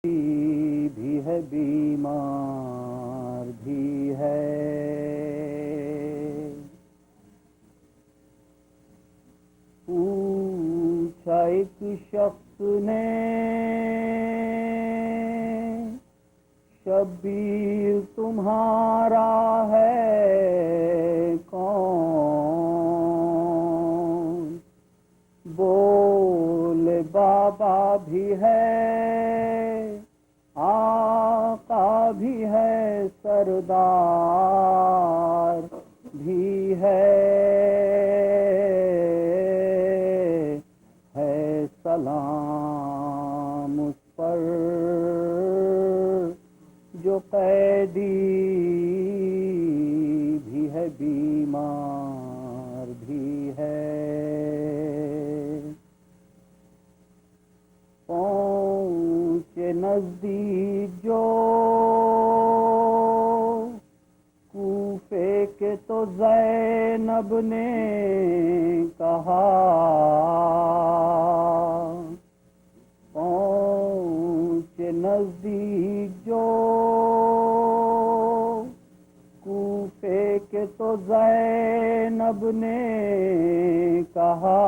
بھی ہے بیمار بھی ہے. پوچھا ایک شخص نے شبیر تمہارا ہے کون؟ بولے بابا بھی ہے، آقا بھی ہے، سردار بھی ہے سلام اس پر جو قیدی بھی ہے بیمار بھی ہے. پہنچے نزدیک جو کوفے کے تو زینب نے کہا، پہنچے نزدیک جو کوفے کے تو زینب نے کہا،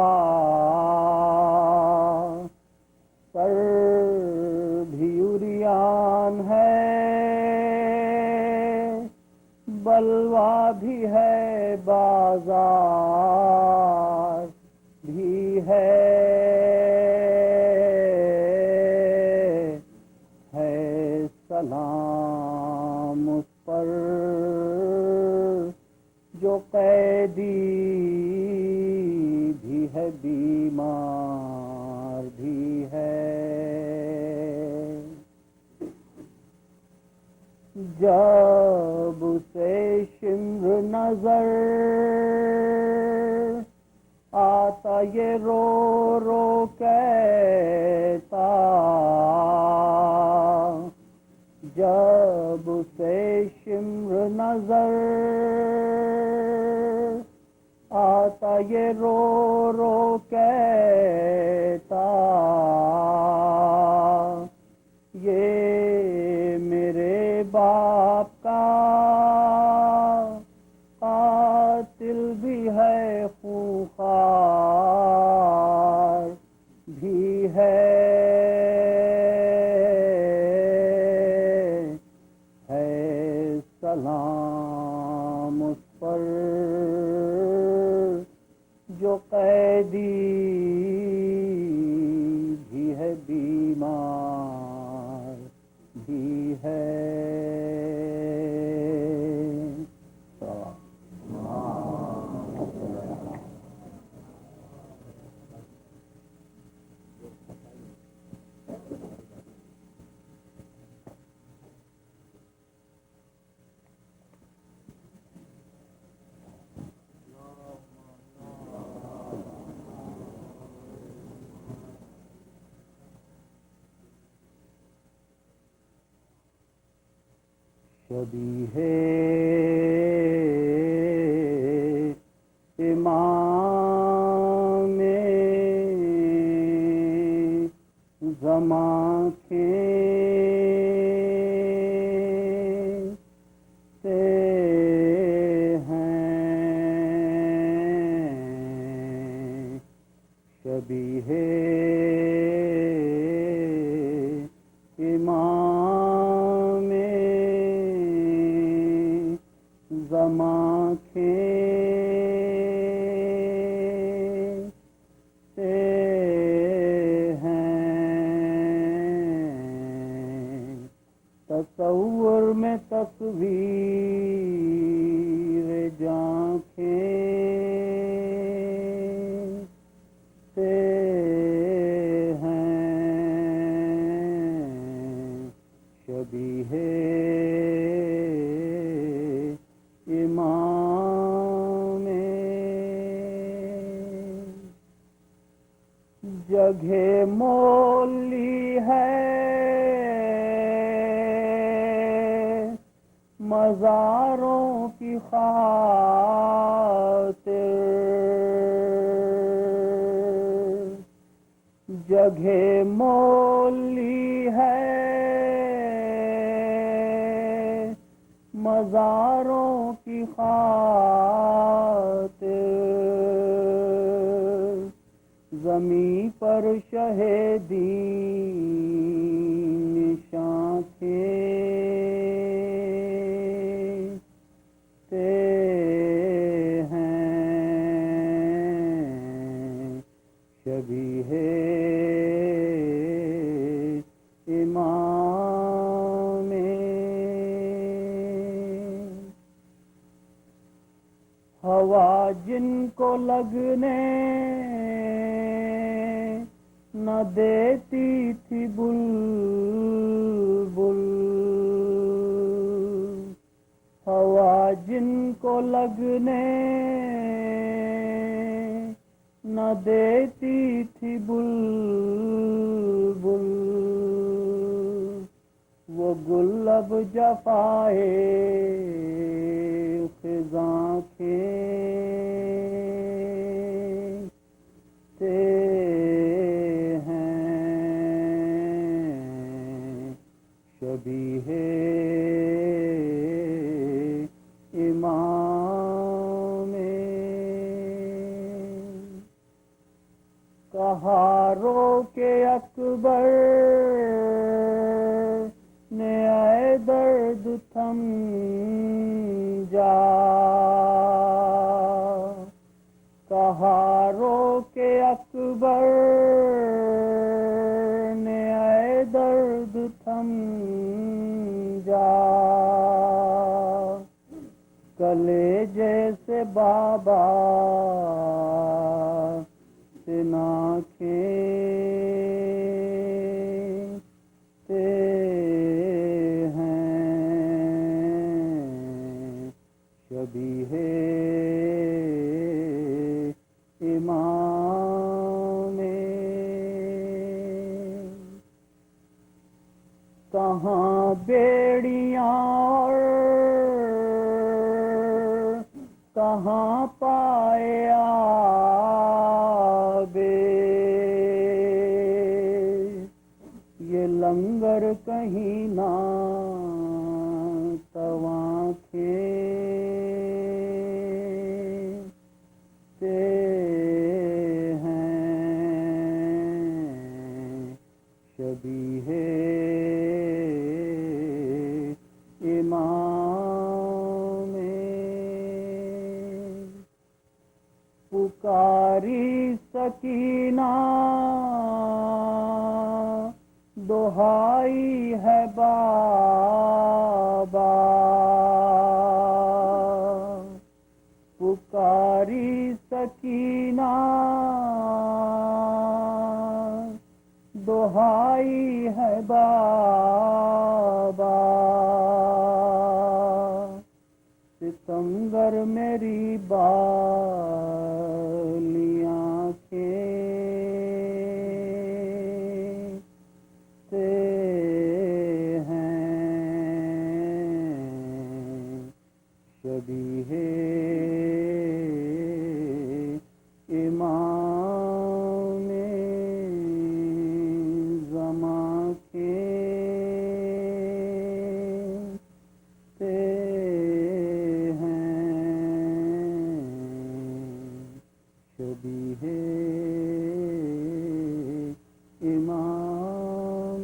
سر بھی عریان ہے، بلوا بھی ہے، بازار بھی ہے سلام اس پر جو قیدی بھی ہے بیمار بھی ہے. جب اسے شمر نظر آتا یہ رو رو کہتا، جب اسے شمر نظر آتا یہ رو رو کہتا، یہ میرے باپ کا قاتل بھی ہے، خونخوار بھی ہے سلام اس پر جو قیدی بھی ہے بیمار بھی ہے. شبیہ امام زمان کھینچتے ہیں، شبیہ امام زمان کھینچتے ہیں، تصور میں تصویر جاں کھینچتے ہیں، شبیہ امام جگہ مولی ہے مزاروں کی خاطر، جگہ مولی ہے مزاروں کی خاطر زمیں پر شہیدی نشاں کھینچتے ہیں شبیہ امام ہوا جن کو لگنے نہ دیتی تھی بلبل ہوا جن کو لگنے نہ دیتی تھی بلبل وہ گل اب جفائے خزاں کھینچتے ہیں شبیہ امام کہا رو کے اکبر نے اے درد تھم جا کہا رو کے اکبر نے اے درد تھم جا کلیجے سے بابا سے نہ کھینچتے ہیں شبیہ امام کہاں بیڑیاں اور کہاں پائے آبے یہ لنگر کہیں نہ تواں کھینچتے ہیں شبیہ امام پکاری سکینہ دہائی ہے بابا پکاری سکینہ دہائی ہے بابا ستمگر میری بالیاں کھینچتے ہیں شبیہ امام زماں کھینچتے شبیہ امام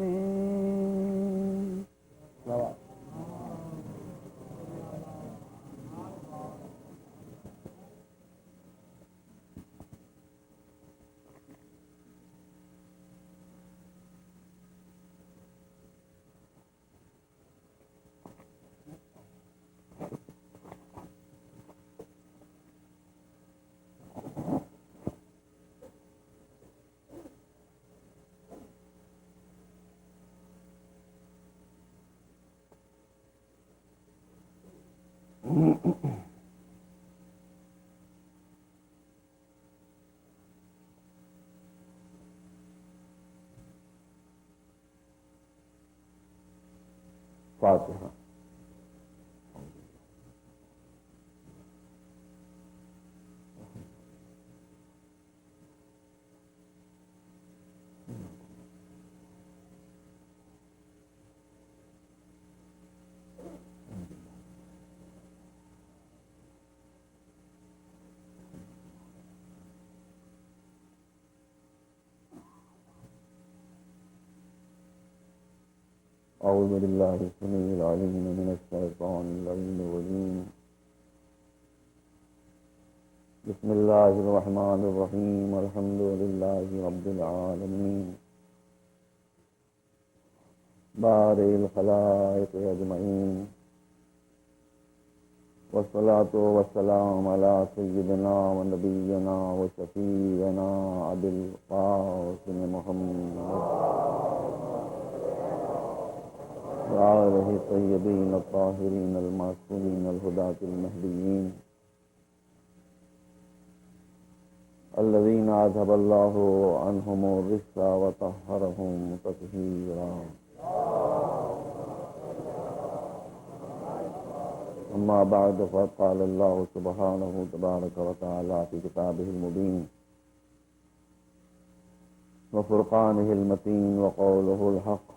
فاتحہ. أعوذ بالله السميع العليم من الشيطان اللعين الرجيم. بسم الله الرحمن الرحيم. الحمد لله رب العالمين بارئ الخلائق أجمعين، والصلاة والسلام على سيدنا ونبينا وشفيعنا أبي القاسم محمد وآله الطيبين الطاهرين المعصومين الهداة المهديين الذين أذهب الله عنهم الرجس وطهرهم تطهيرا. أما بعد، فقال الله سبحانه تبارك وتعالى في كتابه المبين وفرقانه المتين وقوله الحق: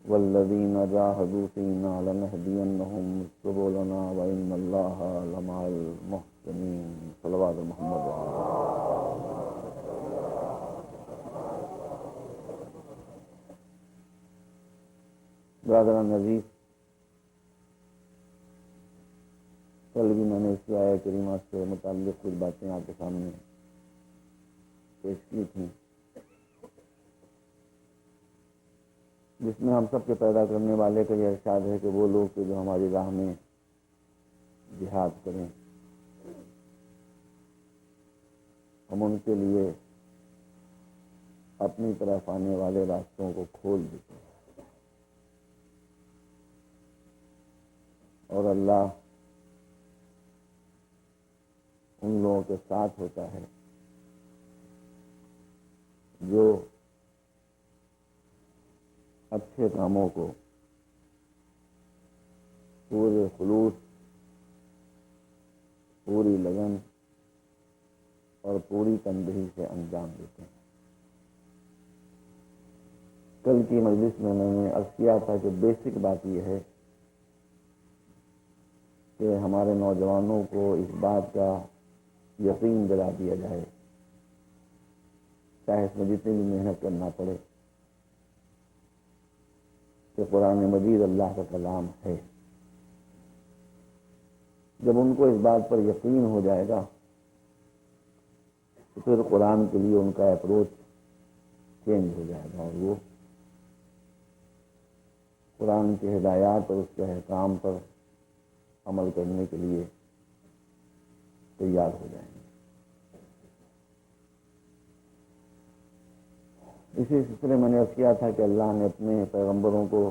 والذين جاهدوا فينا لنهدينهم سبلنا وإن الله لمع المحسنين. صلوات محمد برادران عزیز، کل بھی میں نے اس آیت کریمہ سے متعلق کچھ باتیں آپ کے سامنے پیش کی تھیں، جس میں ہم سب کے پیدا کرنے والے کا یہ ارشاد ہے کہ وہ لوگ جو ہماری راہ میں جہاد کریں، ہم ان کے لیے اپنی طرف آنے والے راستوں کو کھول دیتے ہیں، اور اللہ ان لوگوں کے ساتھ ہوتا ہے جو اچھے کاموں کو پورے خلوص، پوری لگن اور پوری تندہی سے انجام دیتے ہیں۔ کل کی مجلس میں نے عرض کیا تھا کہ بیسک بات یہ ہے کہ ہمارے نوجوانوں کو اس بات کا یقین دلا دیا جائے، چاہے اس میں جتنی بھی محنت کرنا پڑے، کہ قرآن مجید اللہ کا کلام ہے۔ جب ان کو اس بات پر یقین ہو جائے گا تو پھر قرآن کے لیے ان کا اپروچ چینج ہو جائے گا، اور وہ قرآن کی ہدایات اور اس کے احکام پر عمل کرنے کے لیے تیار ہو جائیں گے۔ اسی سلسلے میں نے عرض کیا تھا کہ اللہ نے اپنے پیغمبروں کو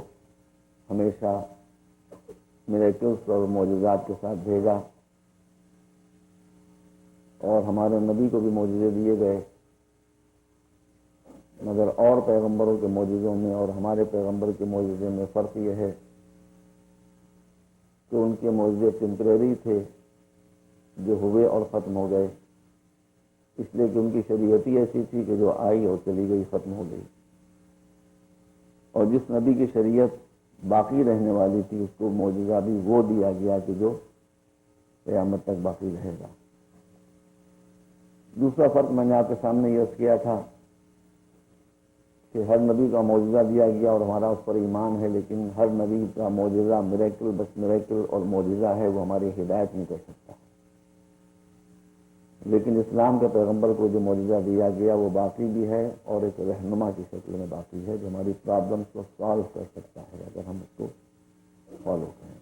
ہمیشہ میریکلز اور معجزات کے ساتھ بھیجا، اور ہمارے نبی کو بھی معجزے دیے گئے، مگر اور پیغمبروں کے معجزوں میں اور ہمارے پیغمبر کے معجزے میں فرق یہ ہے کہ ان کے معجزے ٹیمپریری تھے جو ہوئے اور ختم ہو گئے، اس لیے کہ ان کی شریعت ہی ایسی تھی کہ جو آئی اور چلی گئی، ختم ہو گئی، اور جس نبی کی شریعت باقی رہنے والی تھی اس کو معجزہ بھی وہ دیا گیا کہ جو قیامت تک باقی رہے گا۔ دوسرا فرق میں نے آپ کے سامنے یہ عرض کیا تھا کہ ہر نبی کا معجزہ دیا گیا اور ہمارا اس پر ایمان ہے، لیکن ہر نبی کا معجزہ میریکل بس میریکل اور معجزہ ہے، وہ ہماری ہدایت نہیں کر سکتا۔ لیکن اسلام کے پیغمبر کو جو معجزہ دیا گیا وہ باقی بھی ہے، اور ایک رہنما کی شکل میں باقی ہے جو ہماری پرابلمس کو سالو کر سکتا ہے اگر ہم اس کو فالو کریں۔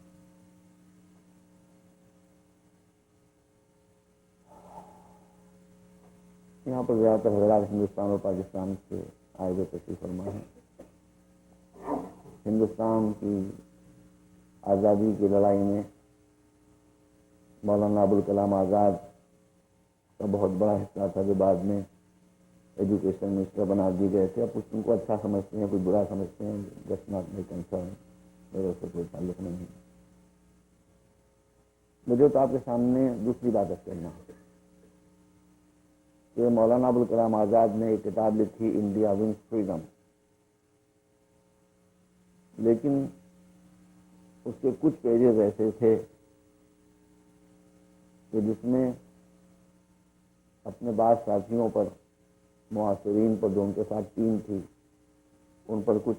یہاں پر زیادہ تر حضرات ہندوستان اور پاکستان سے آئے ہوئے تشریف فرما ہیں۔ ہندوستان کی آزادی کی لڑائی میں مولانا ابوالکلام آزاد کا بہت بڑا حصہ تھا، جو بعد میں ایجوکیشن منسٹر بنا دیے گئے تھے۔ اب کچھ ان کو اچھا سمجھتے ہیں، کچھ برا سمجھتے ہیں، جسٹ ناٹ مائی کنسرن، میرے سے کوئی تعلق نہیں ہے۔ مجھے تو آپ کے سامنے دوسری بات کرنا ہے کہ مولانا ابوالکلام آزاد نے ایک کتاب لکھی، انڈیا ونس فریڈم، لیکن اس کے کچھ پیجز ایسے تھے کہ جس میں اپنے بعض ساتھیوں پر، معاصرین پر جو ان کے ساتھ ٹیم تھی، ان پر کچھ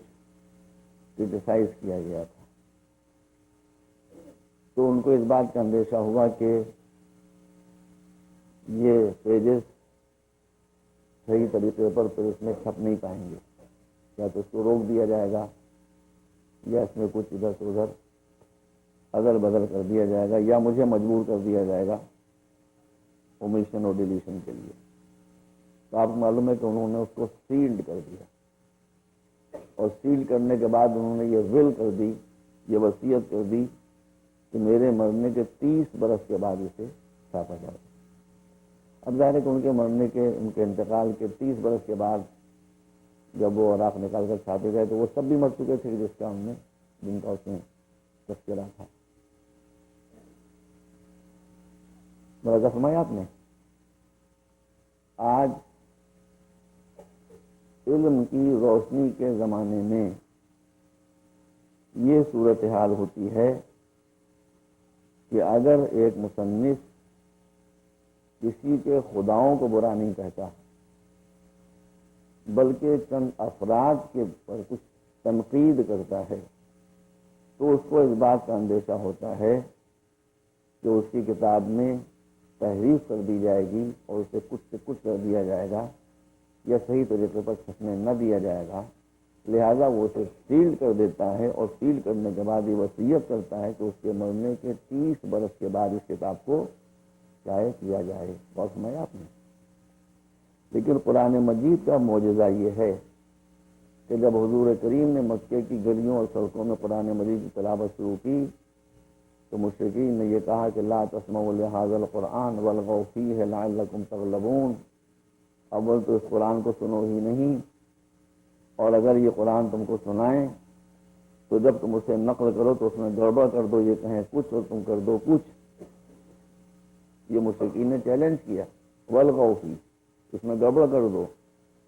کرٹیسائز کیا گیا تھا، تو ان کو اس بات کا اندیشہ ہوا کہ یہ پیجز صحیح طریقے پر پھر اس میں چھپ نہیں پائیں گے، یا تو اس کو روک دیا جائے گا یا اس میں کچھ ادھر سے ادھر ادل بدل کر دیا جائے گا، یا مجھے مجبور کر دیا جائے گا اومیشن اور ڈیلیشن کے لیے۔ تو آپ کو معلوم ہے کہ انہوں نے اس کو سیلڈ کر دیا، اور سیل کرنے کے بعد انہوں نے یہ ول کر دی، یہ وصیت کر دی کہ میرے مرنے کے 30 برس کے بعد اسے چھاپا جائے۔ اب ظاہر ہے کہ ان کے مرنے کے، ان کے انتقال کے 30 برس کے بعد جب وہ اوراق نکال کر چھاپے گئے تو وہ سب بھی مر چکے تھے جن کا اس میں تذکرہ تھا۔ مراجعہ فرمایا آپ نے، آج علم کی روشنی کے زمانے میں یہ صورتحال ہوتی ہے کہ اگر ایک مصنف کسی کے خداؤں کو برا نہیں کہتا بلکہ چند افراد کے پر کچھ تنقید کرتا ہے تو اس کو اس بات کا اندیشہ ہوتا ہے کہ اس کی کتاب میں تحریف کر دی جائے گی اور اسے کچھ سے کچھ کر دیا جائے گا یا صحیح طریقے پر چھپنے نہ دیا جائے گا، لہذا وہ اسے سیل کر دیتا ہے، اور سیل کرنے کے بعد یہ وصیت کرتا ہے کہ اس کے مرنے کے 30 برس کے بعد اس کتاب کو شائع کیا جائے۔ بہت سمجھا آپ نے۔ لیکن قرآن مجید کا معجزہ یہ ہے کہ جب حضور کریم نے مکے کی گلیوں اور سڑکوں میں قرآن مجید کی تلاوت شروع کی تو مشرکین نے یہ کہا کہ لا تسمعوا لهذا القرآن والغوا فیہ لعلکم تغلبون، اول تو اس قرآن کو سنو ہی نہیں، اور اگر یہ قرآن تم کو سنائیں تو جب تم اسے نقل کرو تو اس میں گڑبڑ کر دو، یہ کہیں کچھ اور تم کر دو کچھ۔ یہ مشرکین نے چیلنج کیا، والغوا فیہ، اس میں گڑبڑ کر دو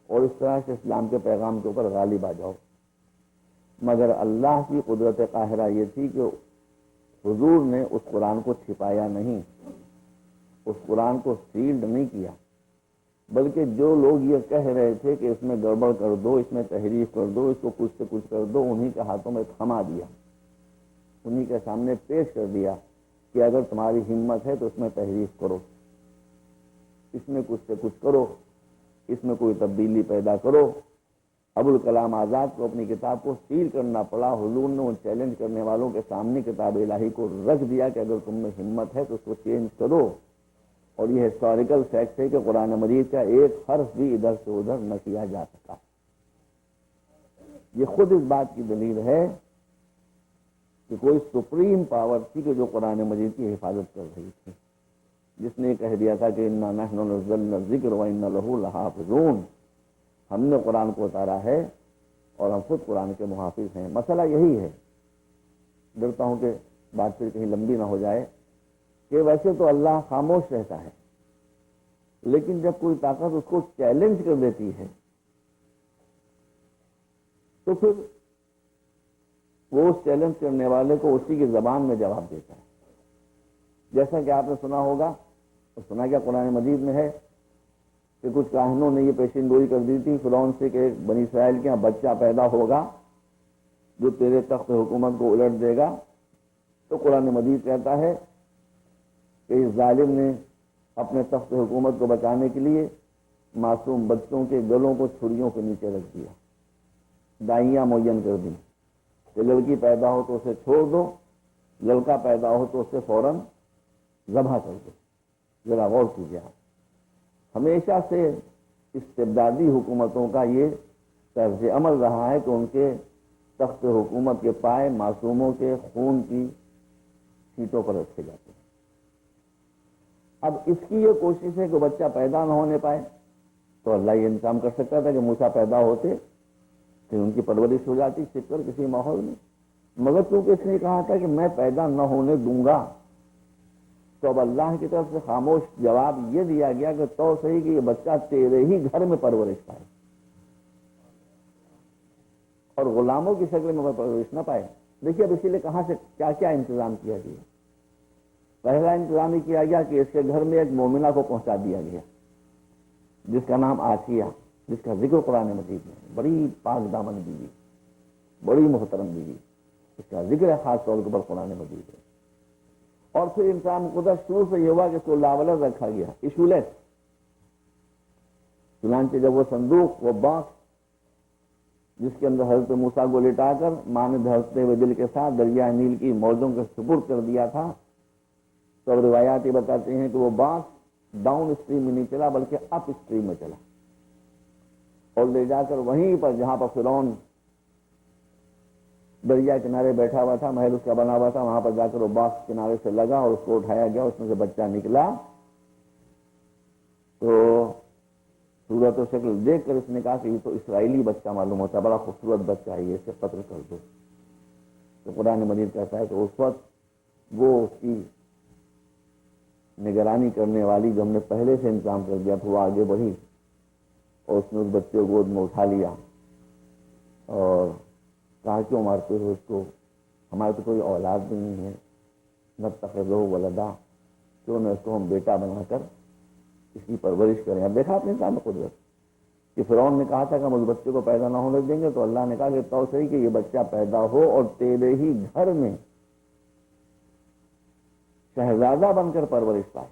اور اس طرح سے اسلام کے پیغام کے اوپر غالب آ جاؤ۔ مگر اللہ کی قدرت قاہرہ یہ تھی کہ حضور نے اس قرآن کو چھپایا نہیں، اس قرآن کو سیلڈ نہیں کیا، بلکہ جو لوگ یہ کہہ رہے تھے کہ اس میں گڑبڑ کر دو، اس میں تحریف کر دو، اس کو کچھ سے کچھ کر دو، انہی کے ہاتھوں میں تھما دیا، انہی کے سامنے پیش کر دیا کہ اگر تمہاری ہمت ہے تو اس میں تحریف کرو، اس میں کچھ سے کچھ کرو، اس میں کوئی تبدیلی پیدا کرو۔ ابوالکلام آزاد کو اپنی کتاب کو سیل کرنا پڑا۔ حضور نے ان چیلنج کرنے والوں کے سامنے کتاب الہی کو رکھ دیا کہ اگر تم میں ہمت ہے تو اس کو چینج کرو، اور یہ ہسٹوریکل فیکٹ ہے کہ قرآن مجید کا ایک حرف بھی ادھر سے ادھر نہ کیا جا سکا۔ یہ خود اس بات کی دلیل ہے کہ کوئی سپریم پاور تھی کہ جو قرآن مجید کی حفاظت کر رہی تھی، جس نے کہہ دیا تھا کہ انا نحن نزلنا الذکر وانا لہ لحافظون، ہم نے قرآن کو اتارا ہے اور ہم خود قرآن کے محافظ ہیں۔ مسئلہ یہی ہے، ڈرتا ہوں کہ بات پھر کہیں لمبی نہ ہو جائے، کہ ویسے تو اللہ خاموش رہتا ہے، لیکن جب کوئی طاقت اس کو چیلنج کر دیتی ہے تو پھر وہ اس چیلنج کرنے والے کو اسی کی زبان میں جواب دیتا ہے۔ جیسا کہ آپ نے سنا ہوگا، سنا کیا قرآن مجید میں ہے کہ کچھ کاہنوں نے یہ پیشین گوئی کر دی تھی فرعون سے کہ بنی اسرائیل کے یہاں بچہ پیدا ہوگا جو تیرے تخت حکومت کو الٹ دے گا، تو قرآن مجید کہتا ہے کہ اس ظالم نے اپنے تخت حکومت کو بچانے کے لیے معصوم بچوں کے گلوں کو چھریوں کے نیچے رکھ دیا، دائیاں معین کر دی کہ لڑکی پیدا ہو تو اسے چھوڑ دو، لڑکا پیدا ہو تو اسے فوراً ذبح کر دو۔ ذرا غور کیجیے آپ، ہمیشہ سے استبدادی حکومتوں کا یہ طرز عمل رہا ہے کہ ان کے تخت حکومت کے پائے معصوموں کے خون کی سیٹوں پر رکھے جاتے ہیں۔ اب اس کی یہ کوشش ہے کہ بچہ پیدا نہ ہونے پائے، تو اللہ یہ انتظام کر سکتا تھا کہ موسیٰ پیدا ہوتے کہ ان کی پرورش ہو جاتی چھپ کر کسی ماحول میں، مگر چونکہ اس نے کہا تھا کہ میں پیدا نہ ہونے دوں گا، تو اب اللہ کی طرف سے خاموش جواب یہ دیا گیا کہ تو صحیح کہ یہ بچہ تیرے ہی گھر میں پرورش پائے اور غلاموں کی شکل میں پرورش نہ پائے۔ دیکھیے اب اسی لیے کہاں سے کیا کیا انتظام کیا گیا۔ پہلا انتظام یہ کیا گیا کہ اس کے گھر میں ایک مومنہ کو پہنچا دیا گیا جس کا نام آسیہ، جس کا ذکر قرآن مجید میں، بڑی پاک دامن بیوی، بڑی محترم بیوی، اس کا ذکر ہے خاص طور پر قرآن مجید ہے۔ اور پھر انسان قدرت شروع سے یہ ہوا کہ اس کو لاولد رکھا گیا، ایشولیس۔ چنانچہ جب وہ صندوق، وہ باکس جس کے اندر حضرت موسیٰ کو لٹا کر ماں نے دھڑکتے ہوئے دل کے ساتھ دریائے نیل کی موجوں کے سپرد کر دیا تھا، تو اب روایات یہ بتاتے ہیں کہ وہ باکس ڈاؤن اسٹریم میں نہیں چلا بلکہ اپ اسٹریم میں چلا، اور لے جا کر وہیں پر جہاں پر فرعون دریا کنارے بیٹھا ہوا تھا، محل اس کا بنا ہوا تھا، وہاں پر جا کر وہ باکس کنارے سے لگا اور اس کو اٹھایا گیا، اس میں سے بچہ نکلا۔ تو صورت و شکل دیکھ کر اس نے کہا کہ یہ تو اسرائیلی بچہ معلوم ہوتا ہے، بڑا خوبصورت بچہ ہے، یہ اسے قتل کر دو۔ تو قرآن مجید کہتا ہے کہ اس وقت وہ اس کی نگرانی کرنے والی جو ہم نے پہلے سے انتظام کر دیا تھا، وہ آگے بڑھی اور اس نے اس بچے کو گود میں اٹھا لیا اور کہا کیوں مارتے ہو اس کو، ہمارے تو کوئی اولاد بھی نہیں ہے، نتخذہ ولدا، کیوں نہ اس کو ہم بیٹا بنا کر اس کی پرورش کریں۔ اب دیکھا آپ نے کام قدرت کہ فرعون نے کہا تھا کہ ہم اس بچے کو پیدا نہ ہونے دیں گے، تو اللہ نے کہا کہ تو صحیح کہ یہ بچہ پیدا ہو اور تیرے ہی گھر میں شہزادہ بن کر پرورش پائے۔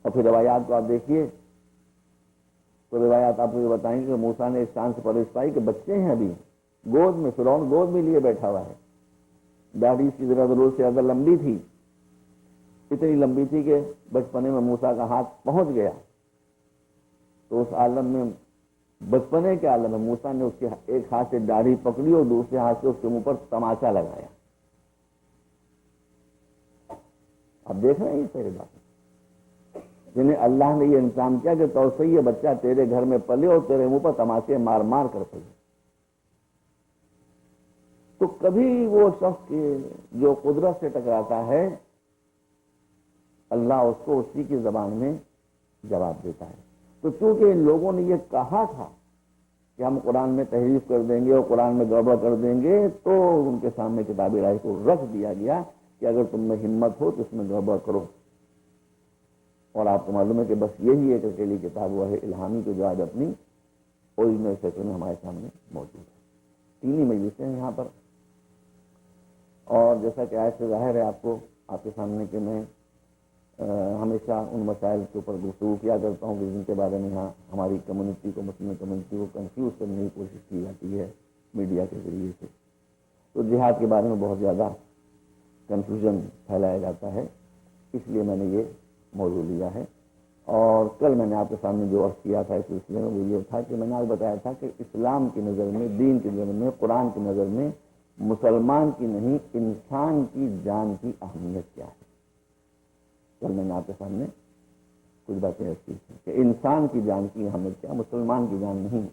اور پھر روایات کو آپ دیکھیے تو روایات آپ کو یہ بتائیں گے کہ موسیٰ نے اس شان سے پرورش پائی کہ بچے ہیں ابھی گود میں، فرعون گود میں لیے بیٹھا ہوا ہے، داڑھی اس کی ضرورت سے زیادہ لمبی تھی، اتنی لمبی تھی کہ بچپنے میں موسیٰ کا ہاتھ پہنچ گیا۔ تو اس عالم میں، بچپنے کے عالم میں، موسیٰ نے اس کے ایک ہاتھ سے داڑھی پکڑی اور دوسرے ہاتھ سے اس کے منہ پر تماچا لگایا۔ اب دیکھ رہے ہیں یہ ساری باتیں جنہیں اللہ نے یہ انتظام کیا کہ تو سے یہ بچہ تیرے گھر میں پلے اور تیرے منہ پر تماچے مار مار کر پلے۔ تو کبھی وہ شخص جو قدرت سے ٹکراتا ہے، اللہ اس کو اسی کی زبان میں جواب دیتا ہے۔ تو چونکہ ان لوگوں نے یہ کہا تھا کہ ہم قرآن میں تحریف کر دیں گے اور قرآن میں گڑبڑ کر دیں گے، تو ان کے سامنے کتاب الہی کو رکھ دیا گیا کہ اگر تم میں ہمت ہو تو اس میں گڑبڑ کرو۔ اور آپ کو معلوم ہے کہ بس یہی ایک اکیلی کتاب وہ ہے الہامی کو جو آج اپنی اوریجنل شکل میں ہمارے سامنے موجود ہے۔ تینی مجلسیں ہیں یہاں پر، اور جیسا کہ آج سے ظاہر ہے آپ کو، آپ کے سامنے کہ میں ہمیشہ ان مسائل کے اوپر گفتگو کیا کرتا ہوں کہ جن کے بارے میں یہاں ہماری کمیونٹی کو، مسلم کمیونٹی کو کنفیوز کرنے کی کوشش کی جاتی ہے میڈیا کے ذریعے سے۔ تو جہاد کے بارے میں بہت زیادہ کنفیوژن پھیلایا جاتا ہے، اس لیے میں نے یہ موضوع لیا ہے۔ اور کل میں نے آپ کے سامنے جو عرض کیا تھا اس سلسلے میں وہ یہ تھا کہ میں نے آپ کو بتایا تھا کہ اسلام کی نظر میں، دین کی نظر میں، قرآن کی نظر میں مسلمان کی نہیں، انسان کی جان کی اہمیت کیا ہے۔ کل میں نے آپ کے سامنے کچھ باتیں ایسی تھیں کہ انسان کی جان کی اہمیت کیا، مسلمان کی جان نہیں،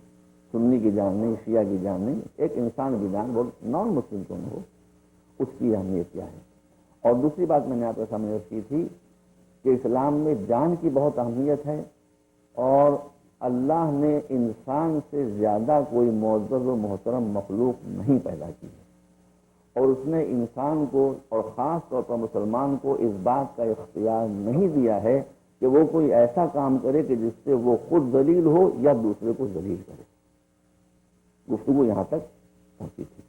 سنی کی جان نہیں، شیعہ کی جان نہیں، ایک انسان کی جان، وہ نان مسلم کیوں نہ ہو، اس کی اہمیت کیا ہے۔ اور دوسری بات میں نے آپ کے سامنے عرض کی تھی کہ اسلام میں جان کی بہت اہمیت ہے، اور اللہ نے انسان سے زیادہ کوئی معزز و محترم مخلوق نہیں پیدا کی ہے، اور اس نے انسان کو اور خاص طور پر مسلمان کو اس بات کا اختیار نہیں دیا ہے کہ وہ کوئی ایسا کام کرے کہ جس سے وہ خود ذلیل ہو یا دوسرے کو ذلیل کرے۔ گفتگو یہاں تک پہنچی تھی۔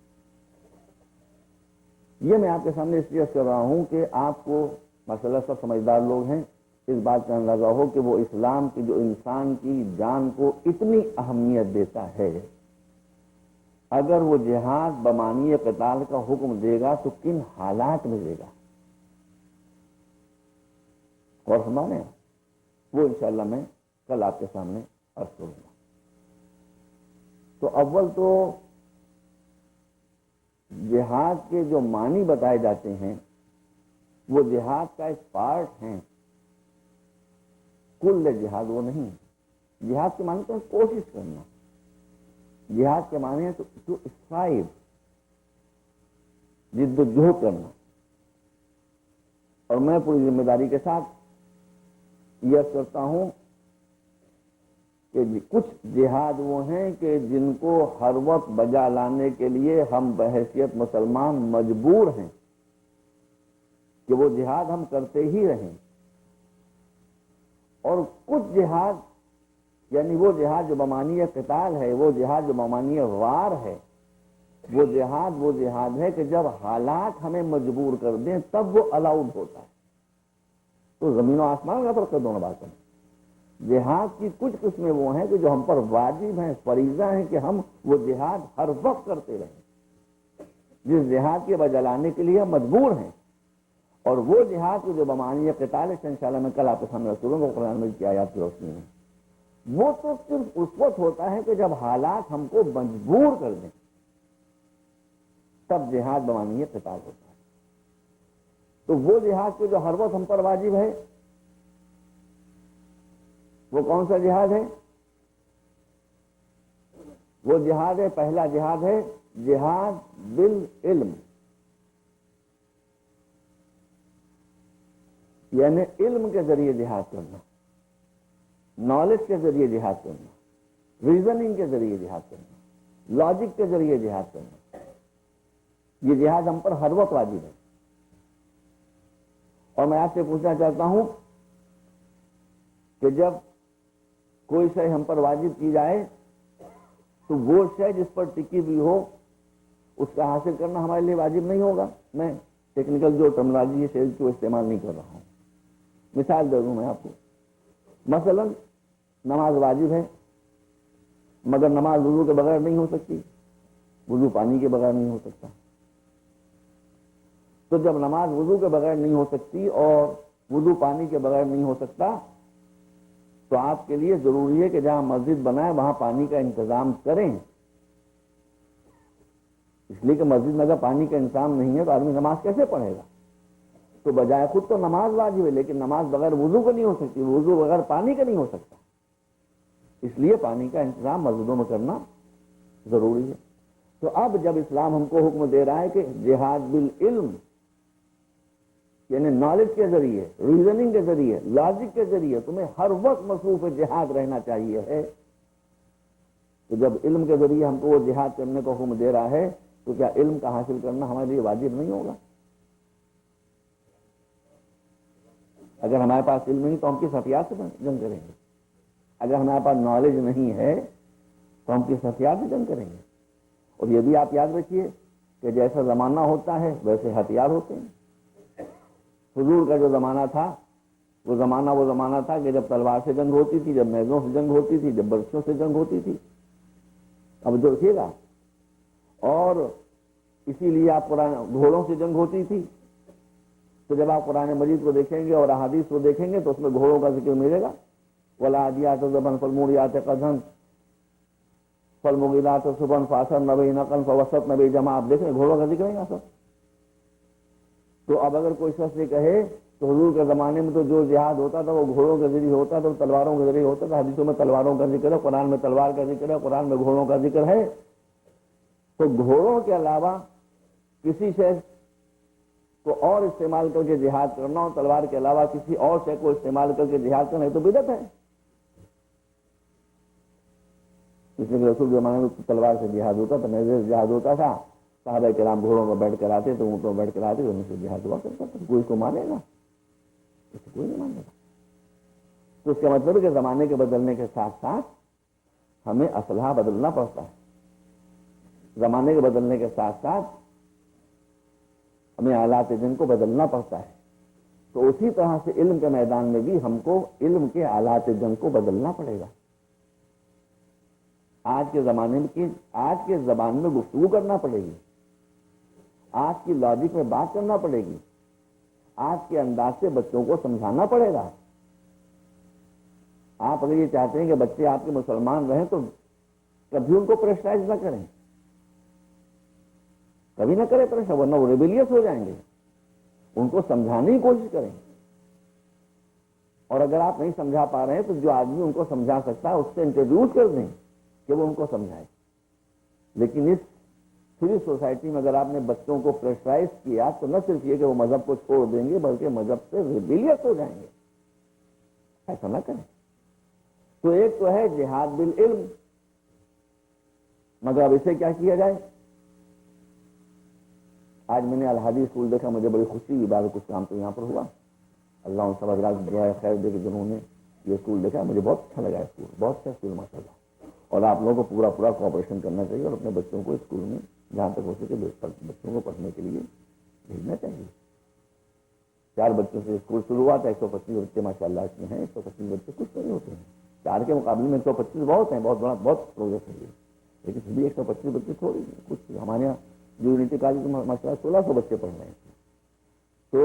یہ میں آپ کے سامنے اس لیے کر رہا ہوں کہ آپ کو مسئلہ، سب سمجھدار لوگ ہیں، اس بات کا اندازہ ہو کہ وہ اسلام کی جو انسان کی جان کو اتنی اہمیت دیتا ہے، اگر وہ جہاد بمعنی قتال کا حکم دے گا تو کن حالات میں دے گا، اور ہمارے وہ انشاءاللہ میں کل آپ کے سامنے عرض کروں گا۔ تو اول تو جہاد کے جو معنی بتائے جاتے ہیں وہ جہاد کا ایک پارٹ ہیں، کل جہاد وہ نہیں۔ جہاد کے معنی تو کوشش کرنا، جہاد کے معنی ہے تو اسٹرائیو، جد و جہد کرنا۔ اور میں پوری ذمہ داری کے ساتھ یہ عرض کرتا ہوں کہ کچھ جہاد وہ ہیں کہ جن کو ہر وقت بجا لانے کے لیے ہم بحیثیت مسلمان مجبور ہیں کہ وہ جہاد ہم کرتے ہی رہیں، اور کچھ جہاد یعنی وہ جہاد جو بمانی قتال ہے، وہ جہاد جو بمانی وار ہے، وہ جہاد ہے کہ جب حالات ہمیں مجبور کر دیں تب وہ الاؤڈ ہوتا ہے. تو زمین و آسمان کا فرق ہے دونوں باتوں میں. جہاد کی کچھ قسمیں وہ ہیں کہ جو ہم پر واجب ہیں، فریضہ ہیں کہ ہم وہ جہاد ہر وقت کرتے رہیں، جس جہاد کے بجلانے کے لیے ہم مجبور ہیں. اور وہ جہاد کو جو بمانی قتال ہے، انشاءاللہ میں کل آپ کے سامنے رسولوں کو قرآن مجید کی آیات کی روشنی میں، وہ تو صرف اس وقت ہوتا ہے کہ جب حالات ہم کو مجبور کر دیں، تب جہاد بمانی قتال ہوتا ہے. تو وہ جہاد کو جو ہر وقت ہم پر واجب ہے، وہ کون سا جہاد ہے؟ وہ جہاد ہے، پہلا جہاد ہے جہاد بالعلم، یعنی علم کے ذریعے جہاد کرنا، نالج کے ذریعے جہاد کرنا، ریزننگ کے ذریعے جہاد کرنا، لاجک کے ذریعے جہاد کرنا. یہ جہاد ہم پر ہر وقت واجب ہے. اور میں آپ سے پوچھنا چاہتا ہوں کہ جب کوئی شے ہم پر واجب کی جائے تو وہ شے جس پر ٹکی ہوئی ہو اس کا حاصل کرنا ہمارے لیے واجب نہیں ہوگا. میں ٹیکنیکل جو ٹرمنالوجی ہے شیل کو استعمال نہیں کر رہا ہوں. مثال دے دوں میں آپ کو. مثلا نماز واجب ہے، مگر نماز وضو کے بغیر نہیں ہو سکتی، وضو پانی کے بغیر نہیں ہو سکتا. تو جب نماز وضو کے بغیر نہیں ہو سکتی اور وضو پانی کے بغیر نہیں ہو سکتا تو آپ کے لیے ضروری ہے کہ جہاں مسجد بنائے وہاں پانی کا انتظام کریں. اس لیے کہ مسجد میں اگر پانی کا انتظام نہیں ہے تو آدمی نماز کیسے پڑھے گا؟ تو بجائے خود تو نماز واجب ہے، لیکن نماز بغیر وضو کا نہیں ہو سکتی، وضو بغیر پانی کا نہیں ہو سکتا. اس لیے پانی کا انتظام مسجدوں میں کرنا ضروری ہے. تو اب جب اسلام ہم کو حکم دے رہا ہے کہ جہاد بالعلم، یعنی نالج کے ذریعے، ریزننگ کے ذریعے، لاجک کے ذریعے تمہیں ہر وقت مصروف جہاد رہنا چاہیے ہے، تو جب علم کے ذریعے ہم کو وہ جہاد کرنے کو حکم دے رہا ہے تو کیا علم کا حاصل کرنا ہمارے لیے واجب نہیں ہوگا؟ اگر ہمارے پاس علم نہیں تو ہم کس ہتھیار سے جنگ کریں گے؟ اگر ہمارے پاس نالج نہیں ہے تو ہم کس ہتھیار سے جنگ کریں گے؟ اور یہ بھی آپ یاد رکھیے کہ جیسا زمانہ ہوتا ہے ویسے ہتھیار ہوتے ہیں. حضور کا جو زمانہ تھا وہ زمانہ تھا کہ جب تلوار سے جنگ ہوتی تھی، جب نیزوں سے جنگ ہوتی تھی، جب برچھوں سے جنگ ہوتی تھی. اب دیکھیے گا. اور اسی لیے آپ قرآن گھوڑوں سے جنگ ہوتی تھی. تو جب آپ قرآن مجید کو دیکھیں گے اور احادیث کو دیکھیں گے تو اس میں گھوڑوں کا ذکر ملے گا. والعادیات ضبحا فالموریات قدحا فالمغیرات صبحا فاثرن به نقعا فوسطن به جمعا. آپ دیکھیں گھوڑوں کا ذکر ہے یہاں سب. تو اب اگر کوئی شخص یہ کہے تو حضور کے زمانے میں تو جو جہاد ہوتا تھا وہ گھوڑوں کے ذریعے ہوتا تھا، تلواروں کے ذریعے ہوتا تھا. حدیثوں میں تلواروں کا ذکر ہے، قرآن میں تلوار کا ذکر ہے، قرآن میں گھوڑوں کا ذکر ہے. تو گھوڑوں کے علاوہ کسی شے کو اور استعمال کر کے جہاد کرنا اور تلوار کے علاوہ کسی اور شے کو استعمال کر کے جہاد کرنا تو بدعت ہے. اس لیے رسول کے زمانے میں تلوار سے جہاد ہوتا تھا، نیزے سے جہاد ہوتا تھا. صحابہ کرام گھوڑوں میں بیٹھ کر آتے تو اونٹوں میں بیٹھ کر آتے تو ان سے جہاد ہوا کرتا تھا. کوئی اس کو مانے گا؟ اس کو کوئی نہیں مانے گا. تو اس کا مطلب ہے کہ زمانے کے بدلنے کے ساتھ ساتھ ہمیں اسلحہ بدلنا پڑتا ہے. زمانے کے بدلنے کے ساتھ ساتھ ہمیں آلات جنگ کو بدلنا پڑتا ہے. تو اسی طرح سے علم کے میدان میں بھی ہم کو علم کے آلات جنگ کو بدلنا پڑے گا. آج کے زمانے میں آج کے زبان میں گفتگو کرنا پڑے گی، آج کی لاجک میں بات کرنا پڑے گی، آج کے انداز سے بچوں کو سمجھانا پڑے گا. آپ اگر یہ چاہتے ہیں کہ بچے آپ کے مسلمان رہیں تو کبھی ان کو پریشرائز نہ کریں، کبھی نہ کریں پریشر، ورنہ وہ ریبیلیس ہو جائیں گے. ان کو سمجھانے کی کوشش کریں. اور اگر آپ نہیں سمجھا پا رہے ہیں تو جو آدمی ان کو سمجھا سکتا ہے اس سے انٹروڈیوس کر دیں کہ وہ ان کو سمجھائے. لیکن اس فری سوسائٹی میں اگر آپ نے بچوں کو پریشرائز کیا تو نہ صرف یہ کہ وہ مذہب کو چھوڑ دیں گے بلکہ مذہب سے ریبیلیس ہو جائیں گے. ایسا نہ کریں. تو ایک تو ہے جہاد بالعلم، مگر اب اسے کیا کیا جائے؟ آج میں نے الحادی اسکول دیکھا، مجھے بڑی خوشی ہوئی. بعد کچھ کام تو یہاں پر ہوا. اللہ ان سب حضرات برائے خیر دے کہ جنہوں نے یہ اسکول دیکھا مجھے بہت اچھا لگا اسکول، بہت اچھا اسکول ماشاء اللہ. اور آپ لوگوں کو پورا کوآپریشن کرنا چاہیے اور اپنے بچوں کو اسکول میں جہاں تک ہو سکے بچوں کو پڑھنے کے لیے بھیجنا چاہیے. 4 بچوں سے اسکول شروع ہوا تھا، 125 بچے ماشاء اللہ اس میں ہیں. 125 بچے کچھ نہیں ہوتے ہیں، 4 کے مقابلے میں 125 بہت ہیں، بہت پروگریس ہے. لیکن پھر بھی 125 بچے تھوڑی ہیں. کچھ ہمارے یہاں جو یونٹی کالج میں ماشاء اللہ 1600 بچے پڑھ رہے ہیں. تو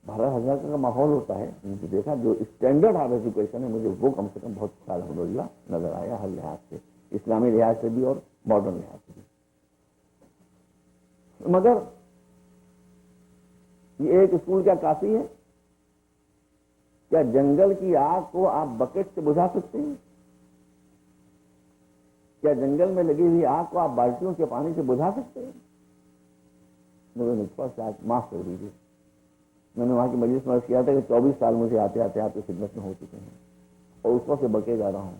12,000 کا ماحول ہوتا ہے. مجھے دیکھا جو اسٹینڈرڈ آف ایجوکیشن ہے مجھے وہ کم سے کم بہت اچھا الحمدللہ نظر آیا، ہر لحاظ سے، اسلامی لحاظ سے بھی اور ماڈرن لحاظ سے بھی. مگر یہ ایک اسکول کیا کافی ہے؟ کیا جنگل کی آگ کو آپ بکٹ سے بجھا سکتے ہیں؟ کیا جنگل میں لگی ہوئی آگ کو آپ بالٹیوں کے پانی سے بجھا سکتے ہیں؟ مجھے نسبت سے آج معاف کر دیجیے، میں نے وہاں کی مجلس میں عرض کیا تھا کہ 24 سال مجھے آتے آتے آپ کی خدمت میں ہو چکے ہیں اور اس وقت سے بکے جا رہا ہوں.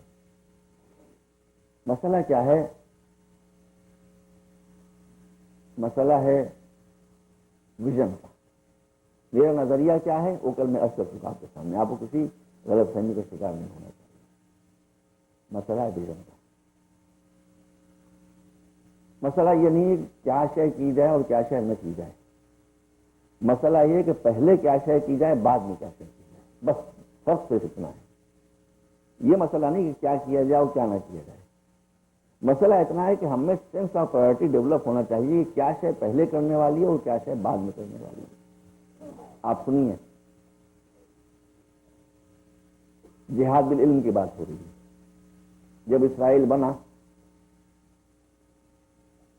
مسئلہ کیا ہے؟ مسئلہ ہے ویژن کا. میرا نظریہ کیا ہے وہ کل میں عرض کر چکا آپ کے سامنے، آپ کو کسی غلط فہمی کا شکار نہیں ہونا چاہیے. مسئلہ ہے ویژن کا. مسئلہ یہ نہیں کہ کیا شے کی جائے اور کیا شے نہ کی جائے. مسئلہ یہ کہ پہلے کیا شے کی جائے بعد میں کیا شے کی جائے، بس فرق صرف اتنا ہے. یہ مسئلہ نہیں کہ کیا کیا جائے اور کیا نہ کیا جائے. مسئلہ اتنا ہے کہ ہمیں سینس آف پرائرٹی ڈیولپ ہونا چاہیے کہ کیا شے پہلے کرنے والی ہے اور کیا شے بعد میں کرنے والی ہے. آپ سنیے، جہاد بالعلم کی بات ہو رہی ہے. جب اسرائیل بنا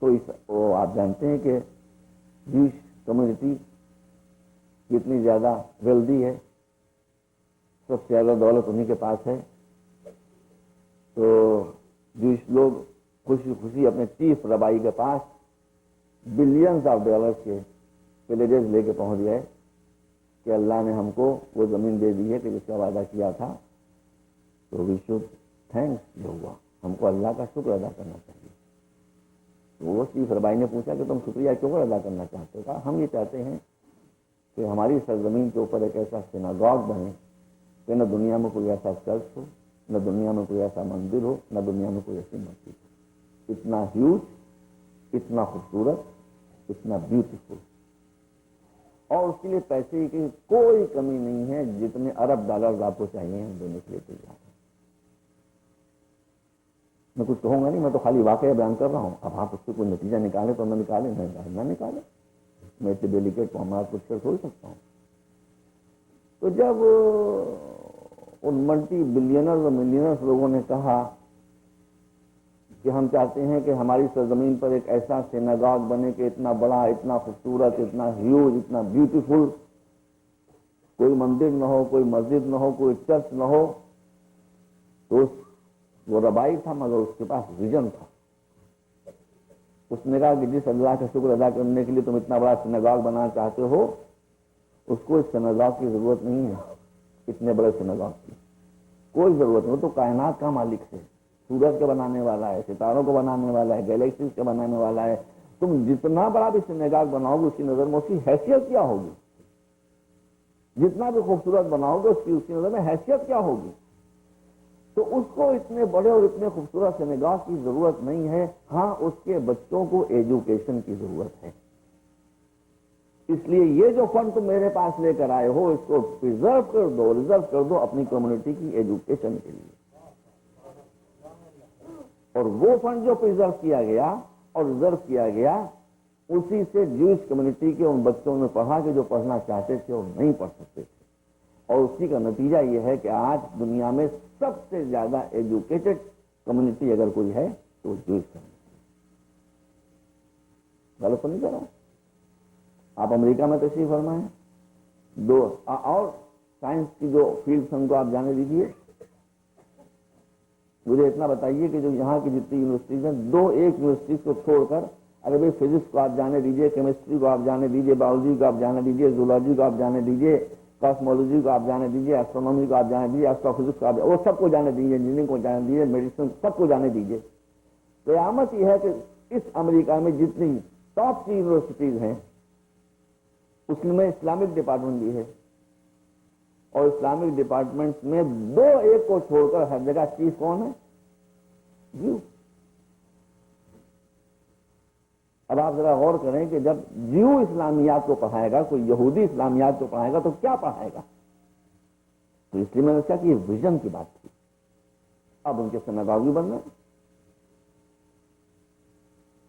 تو وہ آپ جانتے ہیں کہ جوش کمیونٹی کتنی زیادہ ویلدی ہے، سب سے زیادہ دولت انہی کے پاس ہے. تو جوش لوگ خوشی خوشی اپنے چیف ربائی کے پاس بلینز آف ڈالرز کے پلیجز لے کے پہنچ گئے کہ اللہ نے ہم کو وہ زمین دے دی ہے کہ جس کا وعدہ کیا تھا. تو وی شوڈ تھینکس. یہ ہوا، ہم کو اللہ کا شکر ادا کرنا چاہیے. تو وہ چیف ربائی نے پوچھا کہ تم شکریہ کیوں ادا کرنا چاہتے ہو؟ کہا ہم یہ چاہتے ہیں کہ ہماری سرزمین کے اوپر ایک ایسا سیناگوگ بنے کہ نہ دنیا میں کوئی ایسا چرچ ہو، نہ دنیا میں کوئی ایسا مندر ہو، نہ دنیا میں کوئی ایسی مسجد ہو. اتنا ہیوج، اتنا خوبصورت، اتنا بیوٹیفل، اور اس کے لیے پیسے کی کوئی کمی نہیں ہے. جتنے ارب ڈالر آپ کو چاہیے ہم دینے کے لیے تیار ہیں. میں کچھ کہوں گا نہیں، میں تو خالی واقعہ بیان کر رہا ہوں. اب آپ اس سے کوئی نتیجہ نکالیں تو نہ نکالیں، نہ نکالیں. میں اتنے ڈیلیکیٹ معاملات کچھ کر تھوڑ سکتا ہوں. تو جب ان ملٹی بلینرز اور ملینرز لوگوں نے کہا کہ ہم چاہتے ہیں کہ ہماری سرزمین پر ایک ایسا سیناگوگ بنے کہ اتنا بڑا، اتنا خوبصورت، اتنا ہیوج، اتنا بیوٹیفل، کوئی مندر نہ ہو، کوئی مسجد نہ ہو، کوئی چرچ نہ ہو. تو وہ ربائی تھا مگر اس کے پاس ویژن تھا. اس نے کہا کہ جس اللہ کا شکر ادا کرنے کے لیے تم اتنا بڑا سیناگوگ بنانا چاہتے ہو، اس کو اس سیناگوگ کی ضرورت نہیں ہے. اتنے بڑے سیناگوگ کی کوئی ضرورت نہیں. وہ تو کائنات کا مالک ہے، سورج کو بنانے والا ہے، ستاروں کو بنانے والا ہے، گیلیکسیز کو بنانے والا ہے. تم جتنا بڑا بھی سیناگوگ بناؤ گے اس کی نظر میں اس کی حیثیت کیا ہوگی؟ جتنا بھی خوبصورت بناؤ گے اس کی نظر میں حیثیت کیا ہوگی؟ تو اس کو اتنے بڑے اور اتنے خوبصورت سیناگوگ کی ضرورت نہیں ہے. ہاں اس کے بچوں کو ایجوکیشن کی ضرورت ہے. اس لیے یہ جو فنڈ تم میرے پاس لے کر آئے ہو اس کو پریزرو کر دو، ریزرو کر دو اپنی کمیونٹی کی ایجوکیشن کے لیے. اور وہ فنڈ جو پریزرو کیا گیا اور ریزرو کیا گیا اسی سے جوش کمیونٹی کے ان بچوں نے پڑھا کہ جو پڑھنا چاہتے تھے اور نہیں پڑھ سکتے تھے. اور اسی کا نتیجہ یہ ہے کہ آج دنیا میں سب سے زیادہ ایجوکیٹڈ کمیونٹی اگر کوئی ہے تو جوش کمیونٹی. غلط تو نہیں کر رہا؟ آپ امریکہ میں تشریف فرمائیں، دو اور سائنس کی جو فیلڈس ہیں ان کو آپ جانے دیجیے. مجھے اتنا بتائیے کہ جو یہاں کی جتنی یونیورسٹیز ہیں، ایک یونیورسٹیز کو چھوڑ کر اگر بھائی فزکس کو آپ جانے دیجیے، کیمسٹری کو آپ جانے دیجیے، بایولوجی کو آپ جانے دیجیے، زولوجی کو آپ جانے دیجیے، کاسمولوجی کو آپ جانے دیجیے، ایسٹرونومی کو آپ جانے دیجیے، ایسٹرو فزکس کو آپ وہ سب کو جانے دیجیے، انجینئرنگ کو جانے دیجیے، میڈیسن سب کو جانے دیجیے. قیامت یہ ہے کہ اس امریکہ میں جتنی ٹاپ کی یونیورسٹیز ہیں اس میں اسلامک ڈپارٹمنٹ بھی ہے اور اسلامک ڈپارٹمنٹس میں 2-1 کو چھوڑ کر ہر جگہ چیف کون ہے؟ جیو۔ اب آپ ذرا غور کریں کہ جب جیو اسلامیات کو پڑھائے گا، کوئی یہودی اسلامیات کو پڑھائے گا تو کیا پڑھائے گا؟ تو اس لیے میں نے کہا کہ یہ ویژن کی بات تھی، اب ان کے سمجھداری بن رہے ہیں۔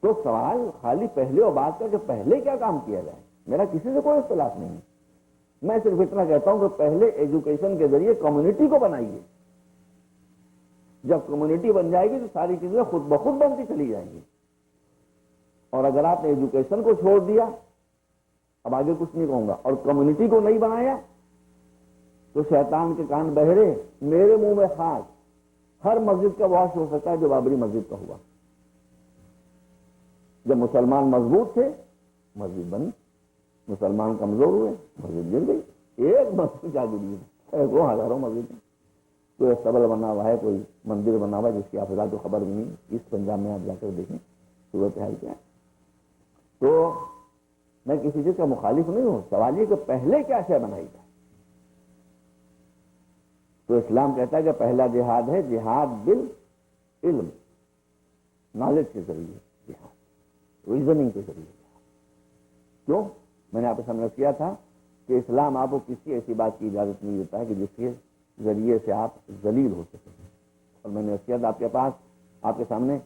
تو سوال خالی پہلے اور بات کا کہ پہلے کیا کام کیا جائے، میرا کسی سے کوئی اختلاف نہیں ہے، میں صرف اتنا کہتا ہوں کہ پہلے ایجوکیشن کے ذریعے کمیونٹی کو بنائیے، جب کمیونٹی بن جائے گی تو ساری چیزیں خود بخود بنتی چلی جائیں گی۔ اور اگر آپ نے ایجوکیشن کو چھوڑ دیا، اب آگے کچھ نہیں کہوں گا، اور کمیونٹی کو نہیں بنایا تو شیطان کے کان بہرے، میرے منہ میں خاک، ہر مسجد کا واش ہو سکتا ہے جو بابری مسجد کا ہوا۔ جب مسلمان مضبوط تھے مسجد بنی، مسلمان کمزور ہوئے مسجد گر گئی، ایک مسجد کیا گری ہے، وہ ہزاروں مسجد، کوئی استبل بنا ہوا ہے، کوئی مندر بنا ہوا ہے جس کی آپ کو خبر بھی نہیں۔ اس پنجاب میں آپ جا کر دیکھیں صورت حال کیا ہے۔ تو میں کسی چیز کا مخالف نہیں ہوں، سوال یہ کہ پہلے کیا شے بنائی جائے۔ تو اسلام کہتا ہے کہ پہلا جہاد ہے جہاد بالعلم، نالج کے ذریعے جہاد، ریزننگ کے ذریعے جہاد۔ کیوں؟ میں نے آپ کو سمجھ کیا تھا کہ اسلام آپ کو کسی ایسی بات کی اجازت نہیں دیتا ہے کہ جس کے ذریعے سے آپ ذلیل ہو سکیں، اور میں نے کیا تھا آپ کے سامنے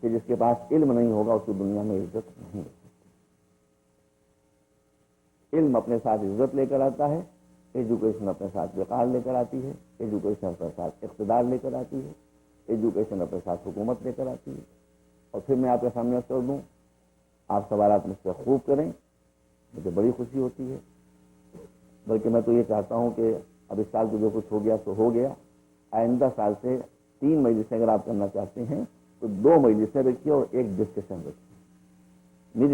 کہ جس کے پاس علم نہیں ہوگا اس کی دنیا میں عزت نہیں ہے۔ علم اپنے ساتھ عزت لے کر آتا ہے، ایجوکیشن اپنے ساتھ وقار لے کر آتی ہے، ایجوکیشن اپنے ساتھ اقتدار لے کر آتی ہے، ایجوکیشن اپنے ساتھ حکومت لے کر آتی ہے۔ اور پھر میں آپ کے سامنے کر دوں، آپ سوالات مجھ سے خوب کریں، مجھے بڑی خوشی ہوتی ہے، بلکہ میں تو یہ چاہتا ہوں کہ اب اس سال تو جو کچھ ہو گیا تو ہو گیا، آئندہ سال سے 3 مجلسیں اگر آپ کرنا چاہتے ہیں تو 2 مجلسیں رکھیے اور 1 ڈسکشن رکھیے۔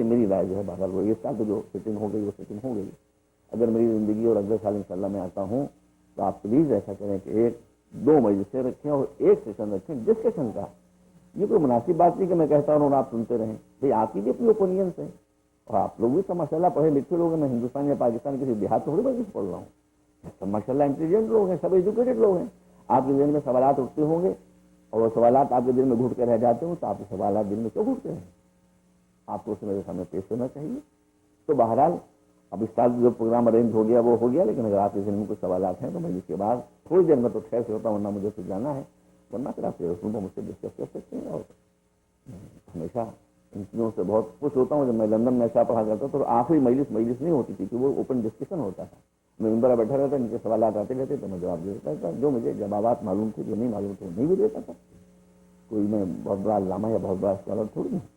میری رائے جو ہے بہرحال وہ اس سال تو جو سیٹنگ ہو گئی وہ سیٹنگ ہو گئی، اگر میری زندگی اور اگلے سال انشاءاللہ میں آتا ہوں تو آپ پلیز ایسا کریں کہ 2 مجلسیں رکھیں اور 1 سیشن رکھیں ڈسکشن کا۔ یہ کوئی مناسب بات نہیں کہ میں کہتا ہوں اور آپ سنتے رہیں، بھائی آپ کی بھی اپنی اوپینینس ہیں، اور آپ لوگ بھی تو ماشاء اللہ پڑھے لکھے لوگ ہیں، میں ہندوستان یا پاکستان کسی دیہات تھوڑی بڑی پڑھ رہا ہوں، سب ماشاء اللہ انٹیلیجنٹ لوگ ہیں، سب ایجوکیٹڈ لوگ ہیں۔ آپ کے ذہن میں سوالات اٹھتے ہوں گے اور وہ سوالات آپ کے دل میں گھٹ کے رہ جاتے ہوں تو آپ کے سوالات دل میں کیوں گھٹتے ہیں؟ آپ کو اس میرے سامنے پیش کرنا چاہیے۔ تو بہرحال اب اس سال جو پروگرام ارینج ہو گیا وہ ہو گیا، لیکن اگر آپ کے ذہن میں کچھ سوالات ہیں تو میں اس کے بعد تھوڑی دیر میں تو ٹھہر سے ہوتا ہوں، ورنہ مجھے پھر جانا ہے، ورنہ پھر آپ رسوم کو مجھ سے ڈسکس کر سکتے ہیں۔ اور ہمیشہ ان چیزوں سے بہت خوش ہوتا ہوں، جب میں لندن میں ایسا پڑھا کرتا تو آخری مجلس نہیں ہوتی تھی کہ وہ اوپن ڈسکشن ہوتا تھا، میں ممبر بیٹھا رہتا، ان کے سوالات آتے رہتے تو میں جواب دے دیتا تھا، جو مجھے جوابات معلوم تھے جو نہیں معلوم تھے وہ نہیں بھی دیتا تھا، کوئی میں بہت بڑا علامہ یا بہت بڑا اسکالر تھوڑی نہیں،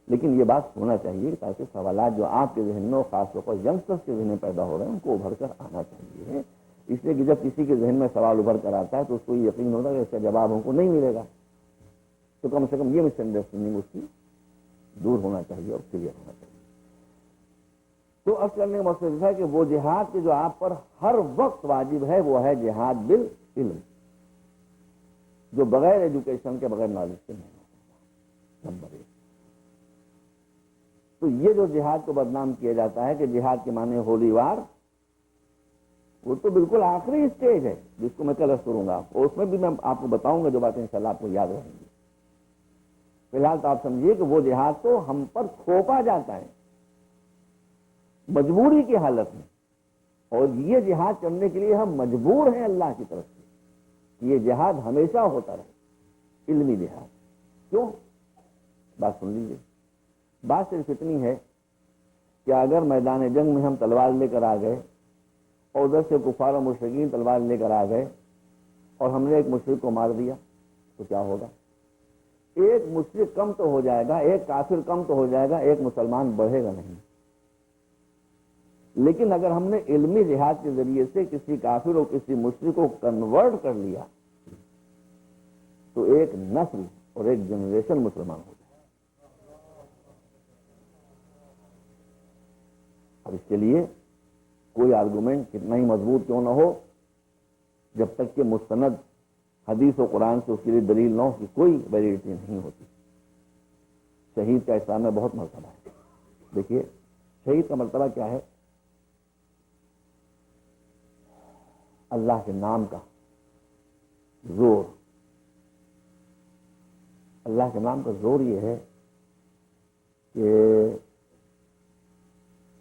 لیکن یہ بات ہونا چاہیے تاکہ سوالات جو آپ کے ذہن میں خاص طور پر ینگسٹرس کے ذہن میں پیدا ہو رہے ہیں ان کو ابھر کر آنا چاہیے۔ اس لیے کہ جب کسی کے ذہن میں سوال ابھر کر آتا ہے تو اس کو یہ یقین ہوتا ہے کہ اس کا جواب ہم کو نہیں ملے گا، تو کم سے کم یہ مس انڈرسٹینڈنگ اس کی دور ہونا چاہیے اور کلیئر ہونا چاہیے۔ تو اب کرنے کا مقصد ہے کہ وہ جہاد کے جو آپ پر ہر وقت واجب ہے وہ ہے جہاد بالعلم، جو بغیر ایجوکیشن کے بغیر نالج کے نہیں ہوتا۔ نمبر 1 تو یہ جو جہاد کو بدنام کیا جاتا ہے کہ جہاد کے معنی ہولی وار، وہ تو بالکل آخری اسٹیج ہے جس کو میں کل کروں گا، اور اس میں بھی میں آپ کو بتاؤں گا جو باتیں انشاءاللہ آپ کو یاد رہیں گی۔ فی الحال تو آپ سمجھیے کہ وہ جہاد تو ہم پر تھوپا جاتا ہے مجبوری کی حالت میں، اور یہ جہاد کرنے کے لیے ہم مجبور ہیں اللہ کی طرف سے، یہ جہاد ہمیشہ ہوتا رہے، علمی جہاد۔ کیوں؟ بات سن لیجیے، بات صرف اتنی ہے کہ اگر میدان جنگ میں ہم تلوار لے کر آ گئے اور ادھر سے کفار و مشرکین تلوار لے کر آ گئے اور ہم نے ایک مشرک کو مار دیا تو کیا ہوگا؟ ایک مشرک کم تو ہو جائے گا، ایک کافر کم تو ہو جائے گا، ایک مسلمان بڑھے گا نہیں۔ لیکن اگر ہم نے علمی جہاد کے ذریعے سے کسی کافر اور کسی مشرک کو کنورٹ کر لیا تو ایک نسل اور ایک جنریشن مسلمان ہو جائے۔ اب اس کے لیے کوئی آرگومنٹ کتنا ہی مضبوط کیوں نہ ہو، جب تک کہ مستند حدیث و قرآن سے اس کے لیے دلیل نہ ہو کہ کوئی ویلیڈیٹی نہیں ہوتی۔ شہید کا اسلام میں بہت مرتبہ ہے۔ دیکھیے شہید کا مرتبہ کیا ہے؟ اللہ کے نام کا زور، اللہ کے نام کا زور یہ ہے کہ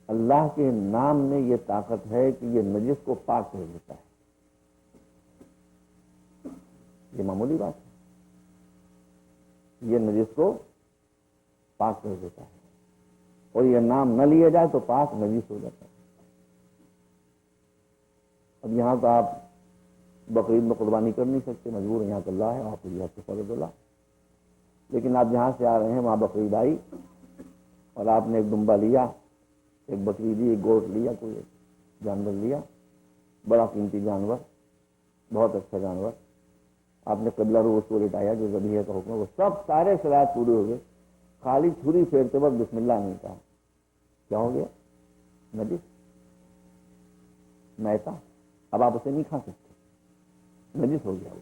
اللہ کے نام میں یہ طاقت ہے کہ یہ نجس کو پاک کر دیتا ہے. یہ معمولی بات ہے، یہ نجس کو پاک کر دیتا ہے، اور یہ نام نہ لیا جائے تو پاک نجس ہو جاتا ہے. اب یہاں تو آپ بقرعید میں قربانی کر نہیں سکتے، مجبور یہاں تو اللہ ہے، آپ یہاں سے فرض اللہ. لیکن آپ جہاں سے آ رہے ہیں وہاں بقرعید آئی اور آپ نے ایک دمبا لیا، ایک بکری لی، ایک گوشت لیا، کوئی ایک جانور لیا، بڑا قیمتی جانور، بہت اچھا جانور، آپ نے قبلہ رو اس کو لٹایا جو ذبیحہ کا حکم ہے، وہ سب سارے شرائط پورے ہو گئے، خالی چھری پھیرتے وقت بسم اللہ نہیں کہا. کیا ہو گیا؟ نجس، میتا. اب آپ اسے نہیں کھا سکتے، نجس ہو گیا وہ.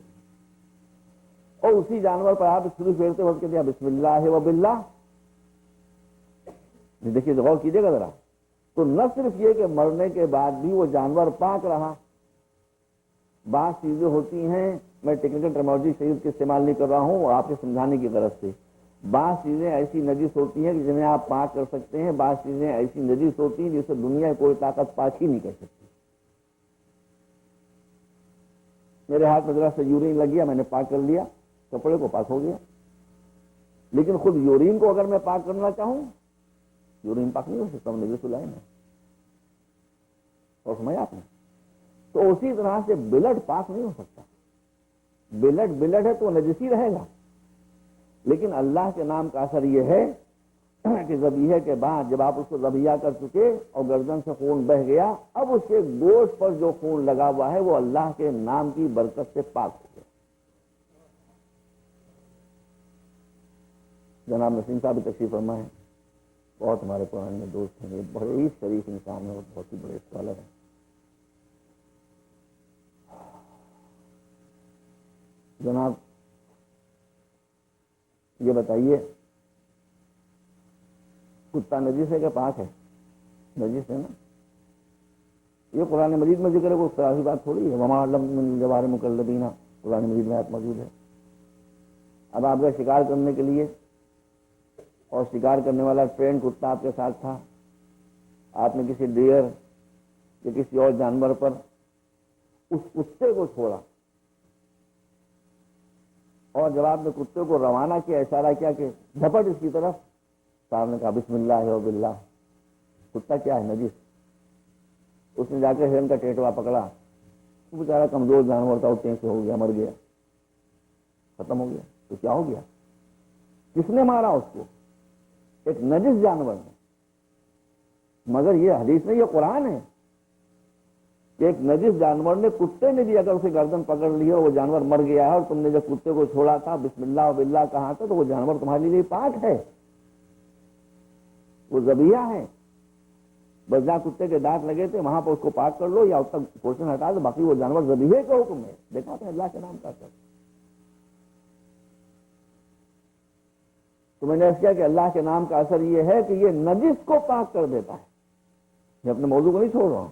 اور اسی جانور پر آپ چھری پھیرتے وقت کہتے ہیں بسم اللہ و باللہ. دیکھیے غور کیجیے گا ذرا، تو نہ صرف یہ کہ مرنے کے بعد بھی وہ جانور پاک رہا. بعض چیزیں ہوتی ہیں، میں ٹیکنیکل ٹرمالوجی شریف کے استعمال نہیں کر رہا ہوں آپ کے سمجھانے کی غرض سے، بعض چیزیں ایسی نجس ہوتی ہیں کہ جنہیں آپ پاک کر سکتے ہیں، بعض چیزیں ایسی نجس ہوتی ہیں جسے دنیا کی کوئی طاقت پاک ہی نہیں کر سکتی. میرے ہاتھ میں ذرا سے یورین لگ گیا، میں نے پاک کر لیا، کپڑے کو پاک ہو گیا. لیکن خود یورین کو اگر میں پاک کرنا چاہوں، یورین پاک نہیں ہو سکتا، وہ نجس لائن ہے. اور سمجھا آپ نے؟ تو اسی طرح سے بلڈ پاک نہیں ہو سکتا. بلڈ ہے تو وہ نجس ہی رہے گا. لیکن اللہ کے نام کا اثر یہ ہے کہ ذبیحے کے بعد جب آپ اس کو ذبیحہ کر چکے اور گردن سے خون بہ گیا، اب اس کے گوشت پر جو خون لگا ہوا ہے وہ اللہ کے نام کی برکت سے پاک ہو گیا. جناب نسیم صاحب تشریف فرما ہے، بہت ہمارے پرانے دوست ہیں، بڑے ہی شریف انسان ہیں اور بہت ہی بڑے اسکالر ہیں. جناب یہ بتائیے، کتا نجس ہے کہ پاک ہے؟ نجس ہے نا. یہ قرآن مجید میں ذکر ہے، کوئی خرابی بات تھوڑی ہے. وما علم من الجوار مکلبین، قرآن مجید میں آیت موجود ہے. اب آپ کا شکار کرنے کے لیے، اور شکار کرنے والا ٹرین کتا آپ کے ساتھ تھا، آپ نے کسی ڈیئر یا کسی اور جانور پر اس کتے کو چھوڑا، اور جب آپ نے کتے کو روانہ کیا، اشارہ کیا کہ جھپٹ اس کی طرف، صاحب نے کہا بسم اللہ و باللہ. کتا کیا ہے؟ نجس. اس نے جا کے ہرن کا ٹیٹوا پکڑا، وہ بیچارہ کمزور جانور تھا، اٹھنے سے ہو گیا، مر گیا، ختم ہو گیا. تو کیا ہو گیا؟ کس نے مارا اس کو؟ ایک نجس جانور نے. مگر یہ حدیث نہیں، یہ قرآن ہے کہ ایک نجس جانور نے، کتے نے بھی اگر اسے گردن پکڑ لی اور وہ جانور مر گیا ہے، اور تم نے جب کتے کو چھوڑا تھا بسم اللہ و باللہ کہا تھا، تو وہ جانور تمہارے لیے پاک ہے، وہ ذبیحہ ہے. بس جہاں کتے کے دانت لگے تھے وہاں پر اس کو پاک کر لو یا اس کا پورشن ہٹا دو، باقی وہ جانور ذبیحے کا حکم ہے. دیکھا آپ نے اللہ کے نام کا اثر. تو میں نے اس کیا کہ اللہ کے نام کا اثر یہ ہے کہ یہ نجس کو پاک کر دیتا ہے. میں اپنے موضوع کو نہیں چھوڑ رہا ہوں.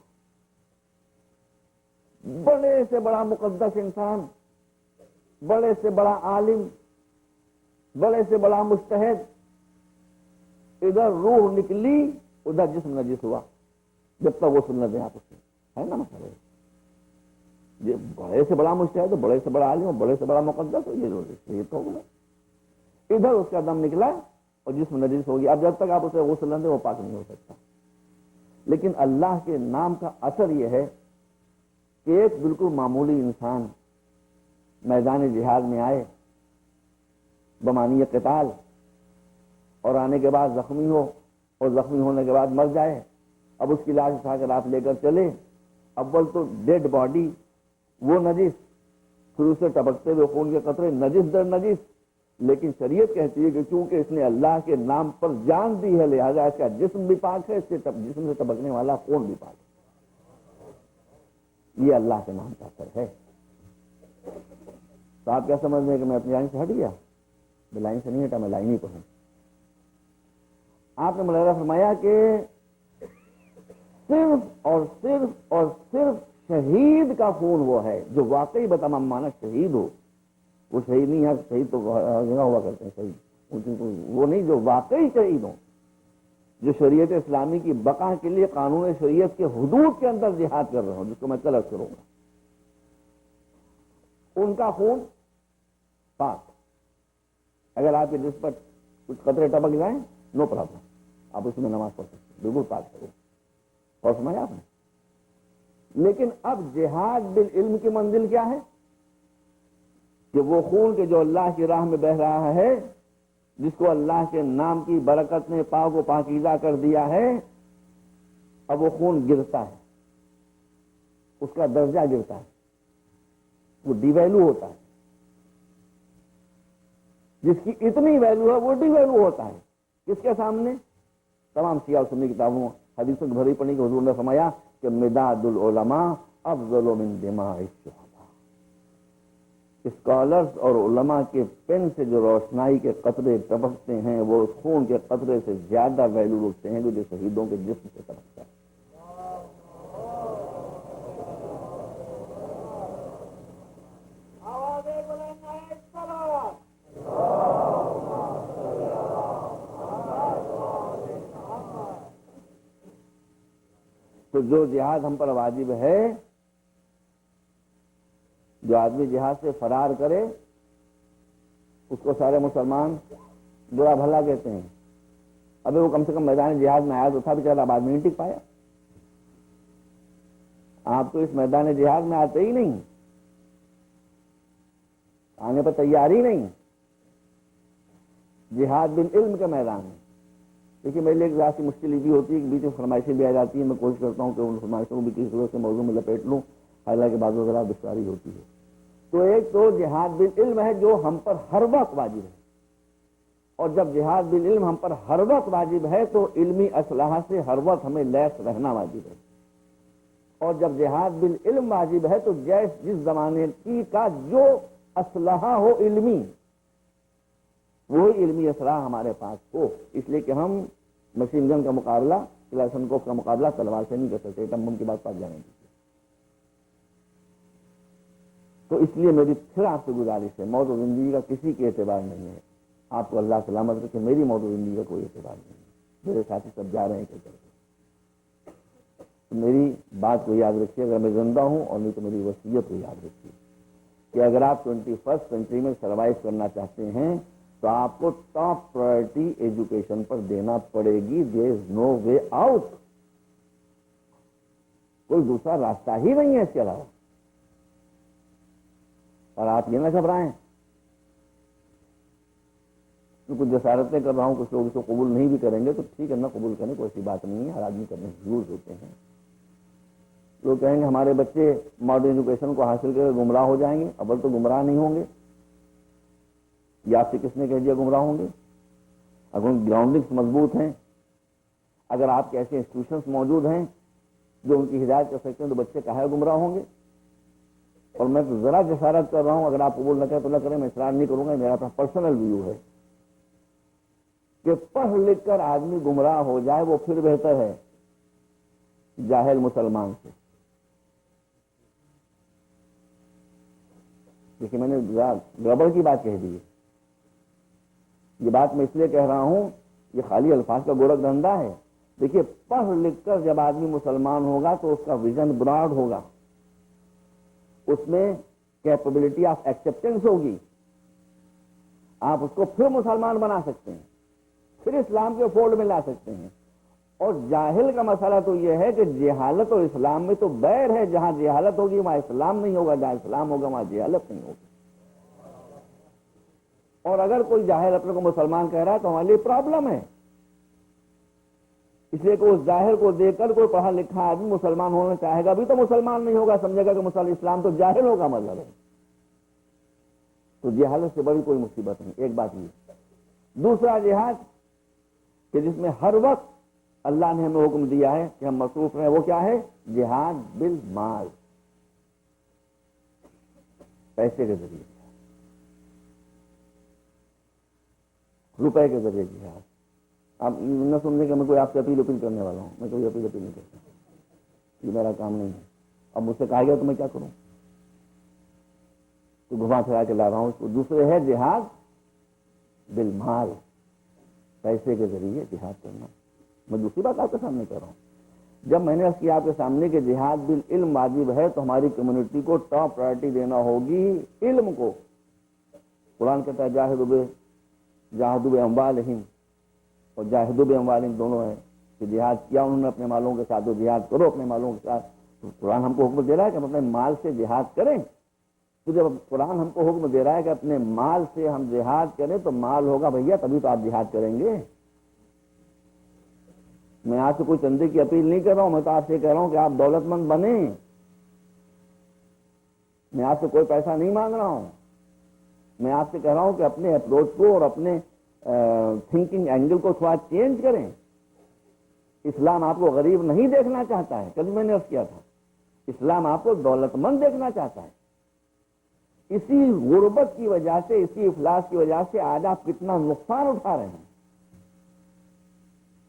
بڑے سے بڑا مقدس انسان، بڑے سے بڑا عالم، بڑے سے بڑا مجتہد، ادھر روح نکلی ادھر جسم نجس ہوا، جب تک وہ سننا دیں آپ اس سے، ہے نا مسئلہ. یہ بڑے سے بڑا مجتہد، بڑے سے بڑا عالم، بڑے سے بڑا مقدس، یہ تو ہوگا. ادھر اس کا دم نکلا اور جسم نجس ہو گیا. اب جب تک آپ اسے غسل نہ دیں وہ پاک نہیں ہو سکتا. لیکن اللہ کے نام کا اثر یہ ہے کہ ایک بالکل معمولی انسان میدان جہاد میں آئے بمانی قتال، اور آنے کے بعد زخمی ہو، اور زخمی ہونے کے بعد مر جائے. اب اس کی لاش اٹھا کر آپ لے کر چلے، اول تو ڈیڈ باڈی وہ نجس، پھر اسے ٹپکتے ہوئے خون کے قطرے، نجس در نجس. لیکن شریعت کہتی ہے کہ چونکہ اس نے اللہ کے نام پر جان دی ہے، لہذا اس کا جسم بھی پاک ہے، اس کے جسم سے ٹپکنے والا خون بھی پاک ہے. یہ اللہ کے نام کا اثر ہے. تو آپ کیا سمجھ رہے ہیں کہ میں اپنی لائن سے ہٹ گیا؟ میں لائن سے نہیں ہٹا، میں لائن ہی پر ہوں. آپ نے ملاحظہ فرمایا کہ صرف اور صرف اور صرف شہید کا خون وہ ہے جو واقعی بتمام معنی شہید ہو. وہ شہید نہیں ہے، شہید تو جگہ ہوا کرتے ہیں شہید، وہ نہیں جو واقعی شہید ہوں، جو شریعت اسلامی کی بقا کے لیے قانون شریعت کے حدود کے اندر جہاد کر رہے ہوں، جس کو میں کل عرض کروں گا، ان کا خون پاک. اگر آپ کے جس پر کچھ قطرے ٹپک جائیں نو پرابلم، آپ اس میں نماز پڑھ سکتے ہیں، بالکل پاک کرو. اور سمجھا آپ نے؟ لیکن اب جہاد بالعلم کی منزل کیا ہے؟ کہ وہ خون کے جو اللہ کی راہ میں بہ رہا ہے، جس کو اللہ کے نام کی برکت نے پاک و پاکیزہ کر دیا ہے، اب وہ خون گرتا ہے، اس کا درجہ گرتا ہے، وہ ڈی ویلو ہوتا ہے. جس کی اتنی ویلو ہے وہ ڈی ویلو ہوتا ہے. کس کے سامنے؟ تمام سیاہ سنی کتابوں حدیثوں کی بھری پڑی کہ حضور نے فرمایا کہ مداد العلماء افضل من دماء الشہداء. اسکالرز اور علماء کے پن سے جو روشنائی کے قطرے ٹپکتے ہیں وہ اس خون کے قطرے سے زیادہ ویلو رکھتے ہیں جو شہیدوں کے جسم سے ٹپکتا ہے. تو جو جہاد ہم پر واجب ہے، جو آدمی جہاد سے فرار کرے اس کو سارے مسلمان برا بھلا کہتے ہیں. ابھی وہ کم سے کم میدان جہاد میں آیا تو تھا، بیچارہ آباد میں نہیں ٹک پایا. آپ تو اس میدان جہاد میں آتے ہی نہیں، آنے پر تیار ہی نہیں. جہاد بالعلم کے میدان میں دیکھیے میرے لیے ایک ذاتی مشکل یہ بھی ہوتی ہے کہ بیچ میں فرمائشیں بھی آ جاتی ہیں. میں کوشش کرتا ہوں کہ ان فرمائشوں کو بھی کسی طرح سے موضوع میں لپیٹ لوں، حالانکہ بعض وغیرہ دشواری ہوتی ہے. تو ایک تو جہاد بالعلم ہے جو ہم پر ہر وقت واجب ہے، اور جب جہاد بالعلم ہم پر ہر وقت واجب ہے تو علمی اسلحہ سے ہر وقت ہمیں لیس رہنا واجب ہے. اور جب جہاد بالعلم واجب ہے تو جس زمانے کی کا جو اسلحہ ہو علمی، وہی علمی اسلحہ ہمارے پاس ہو. اس لیے کہ ہم مشین گن کا مقابلہ، کلاشنکوف کا مقابلہ تلوار سے نہیں کر سکتے. ایٹم بم کی بات پاس جانے دیجیے. تو اس لیے میری پھر آپ سے گزارش ہے، موت و زندگی کا کسی کے اعتبار نہیں ہے. آپ کو اللہ سلامت رکھے، میری موت و زندگی کا کوئی اعتبار نہیں ہے. میرے ساتھی سب جا رہے ہیں کہ تو میری بات کو یاد رکھیے، اگر میں زندہ ہوں، اور نہیں تو میری وصیت کو یاد رکھیے کہ اگر آپ 21 سینچری میں سروائیو کرنا چاہتے ہیں تو آپ کو ٹاپ پرائرٹی ایجوکیشن پر دینا پڑے گی. دیر از نو وے آؤٹ. کوئی دوسرا راستہ ہی نہیں ہے اس کے علاوہ. اور آپ یہ نہ گھبرائیں، کچھ جسارتیں کر رہا ہوں، کچھ لوگ اس کو قبول نہیں بھی کریں گے تو ٹھیک ہے، نہ قبول کریں، کوئی ایسی بات نہیں ہے. ہر آدمی کرنے ضرور ہوتے ہیں. لوگ کہیں گے ہمارے بچے ماڈرن ایجوکیشن کو حاصل کر کے گمراہ ہو جائیں گے. اول تو گمراہ نہیں ہوں گے. یہ آپ سے کس نے کہہ دیا گمراہ ہوں گے؟ اگر ان گراؤنڈنگس مضبوط ہیں، اگر آپ کے ایسے انسٹیٹیوشنس موجود ہیں جو ان کی ہدایت کر سکتے ہیں، تو بچے کاہے گمراہ ہوں گے؟ اور میں تو ذرا جسارت کر رہا ہوں، اگر آپ قبول نہ کریں تو نہ کریں، میں اصرار نہیں کروں گا. میرا اپنا پرسنل ویو ہے کہ پڑھ لکھ کر آدمی گمراہ ہو جائے وہ پھر بہتر ہے جاہل مسلمان سے. دیکھیے میں نے گڑبڑ کی بات کہہ دی ہے. یہ بات میں اس لیے کہہ رہا ہوں، یہ خالی الفاظ کا گورکھ دھندا ہے. دیکھیے پڑھ لکھ کر جب آدمی مسلمان ہوگا تو اس کا ویژن براڈ ہوگا، اس میں کیپبلٹی آف ایکسیپٹنس ہوگی. آپ اس کو پھر مسلمان بنا سکتے ہیں، پھر اسلام کے فولڈ میں لا سکتے ہیں. اور جاہل کا مسئلہ تو یہ ہے کہ جہالت اور اسلام میں تو بیر ہے. جہاں جہالت ہوگی وہاں اسلام نہیں ہوگا، جہاں اسلام ہوگا وہاں جہالت نہیں ہوگی. اور اگر کوئی جاہل اپنے کو مسلمان کہہ رہا ہے تو ہمارے لیے پرابلم ہے. اس لیے کہ اس ظاہر کو دیکھ کر کوئی پڑھا لکھا آدمی مسلمان ہونا چاہے گا بھی تو مسلمان نہیں ہوگا، سمجھے گا کہ اسلام تو جاہل ہوگا مطلب ہے. تو جہالت سے بڑی کوئی مصیبت نہیں. ایک بات یہ. دوسرا جہاد کہ جس میں ہر وقت اللہ نے ہمیں حکم دیا ہے کہ ہم مصروف رہیں، وہ کیا ہے؟ جہاد بالمال، پیسے کے ذریعے، روپے کے ذریعے جہاد. آپ نہ سمجھیں کہ میں کوئی آپ سے اپیل کرنے والا ہوں. میں کوئی اپیل نہیں کرتا، یہ میرا کام نہیں ہے. اب مجھ سے کہا گیا تو میں کیا کروں؟ تو گھما پھرا کے لا رہا ہوں اس کو. دوسرے ہے جہاد بالمال، پیسے کے ذریعے جہاد کرنا. میں دوسری بات آپ کے سامنے کر رہا ہوں. جب میں نے اس کی آپ کے سامنے کہ جہاد بالعلم واجب ہے تو ہماری کمیونٹی کو ٹاپ پرائرٹی دینا ہوگی علم کو. قرآن کہتا ہے جاہدوا باموالہم اور جاہدوا باموالہم دونوں ہیں کہ جہاد کیا انہوں نے اپنے مالوں کے ساتھ، تو جہاد کرو اپنے مالوں کے ساتھ. تو قرآن ہم کو حکم دے رہا ہے کہ ہم اپنے مال سے جہاد کریں. تو جب قرآن ہم کو حکم دے رہا ہے کہ اپنے مال سے ہم جہاد کریں تو مال ہوگا بھیا تبھی تو آپ جہاد کریں گے. میں آپ سے کوئی چندے کی اپیل نہیں کر رہا ہوں، میں تو آپ سے کہہ رہا ہوں کہ آپ دولت مند بنیں. میں آپ سے کوئی پیسہ نہیں مانگ رہا ہوں. میں آپ سے کہہ رہا ہوں کہ اپنے اپروچ کو اور اپنے تھنکنگ اینگل کو تھوڑا چینج کریں. اسلام آپ کو غریب نہیں دیکھنا چاہتا ہے. کبھی میں نے عرض کیا تھا اسلام آپ کو دولت مند دیکھنا چاہتا ہے. اسی غربت کی وجہ سے، اسی افلاس کی وجہ سے آج آپ کتنا نقصان اٹھا رہے ہیں.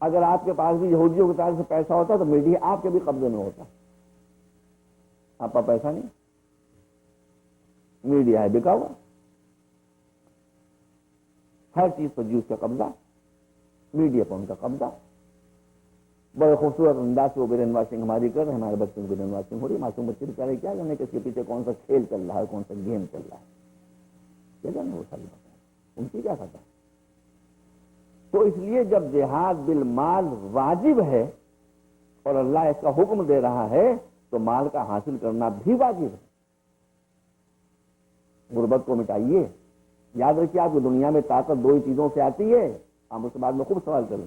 اگر آپ کے پاس بھی یہودیوں کی طرف سے پیسہ ہوتا تو میڈیا آپ کے بھی قبضے میں ہوتا. آپ کا پیسہ نہیں، میڈیا ہے بکا ہوا. ہر چیز پر جیوز کا قبضہ، میڈیا پر ان کا قبضہ. بڑے خوبصورت انداز سے وہ برین واشنگ ہماری کر رہے ہیں، ہمارے بچوں کی برین واشنگ ہو رہی ہے. معصوم بچے بیچارے کیا جانے کہ اس کے پیچھے کون سا کھیل چل رہا ہے، کون سا گیم چل رہا ہے، کیا جانے وہ ساری بات ان کی کیا پتہ. تو اس لیے جب جہاد بالمال واجب ہے اور اللہ اس کا حکم دے رہا ہے تو مال کا حاصل کرنا بھی واجب ہے. غربت کو مٹائیے. یاد رکھیے آپ کی دنیا میں طاقت دو ہی چیزوں سے آتی ہے. آپ اس کے بعد میں خوب سوال کریں.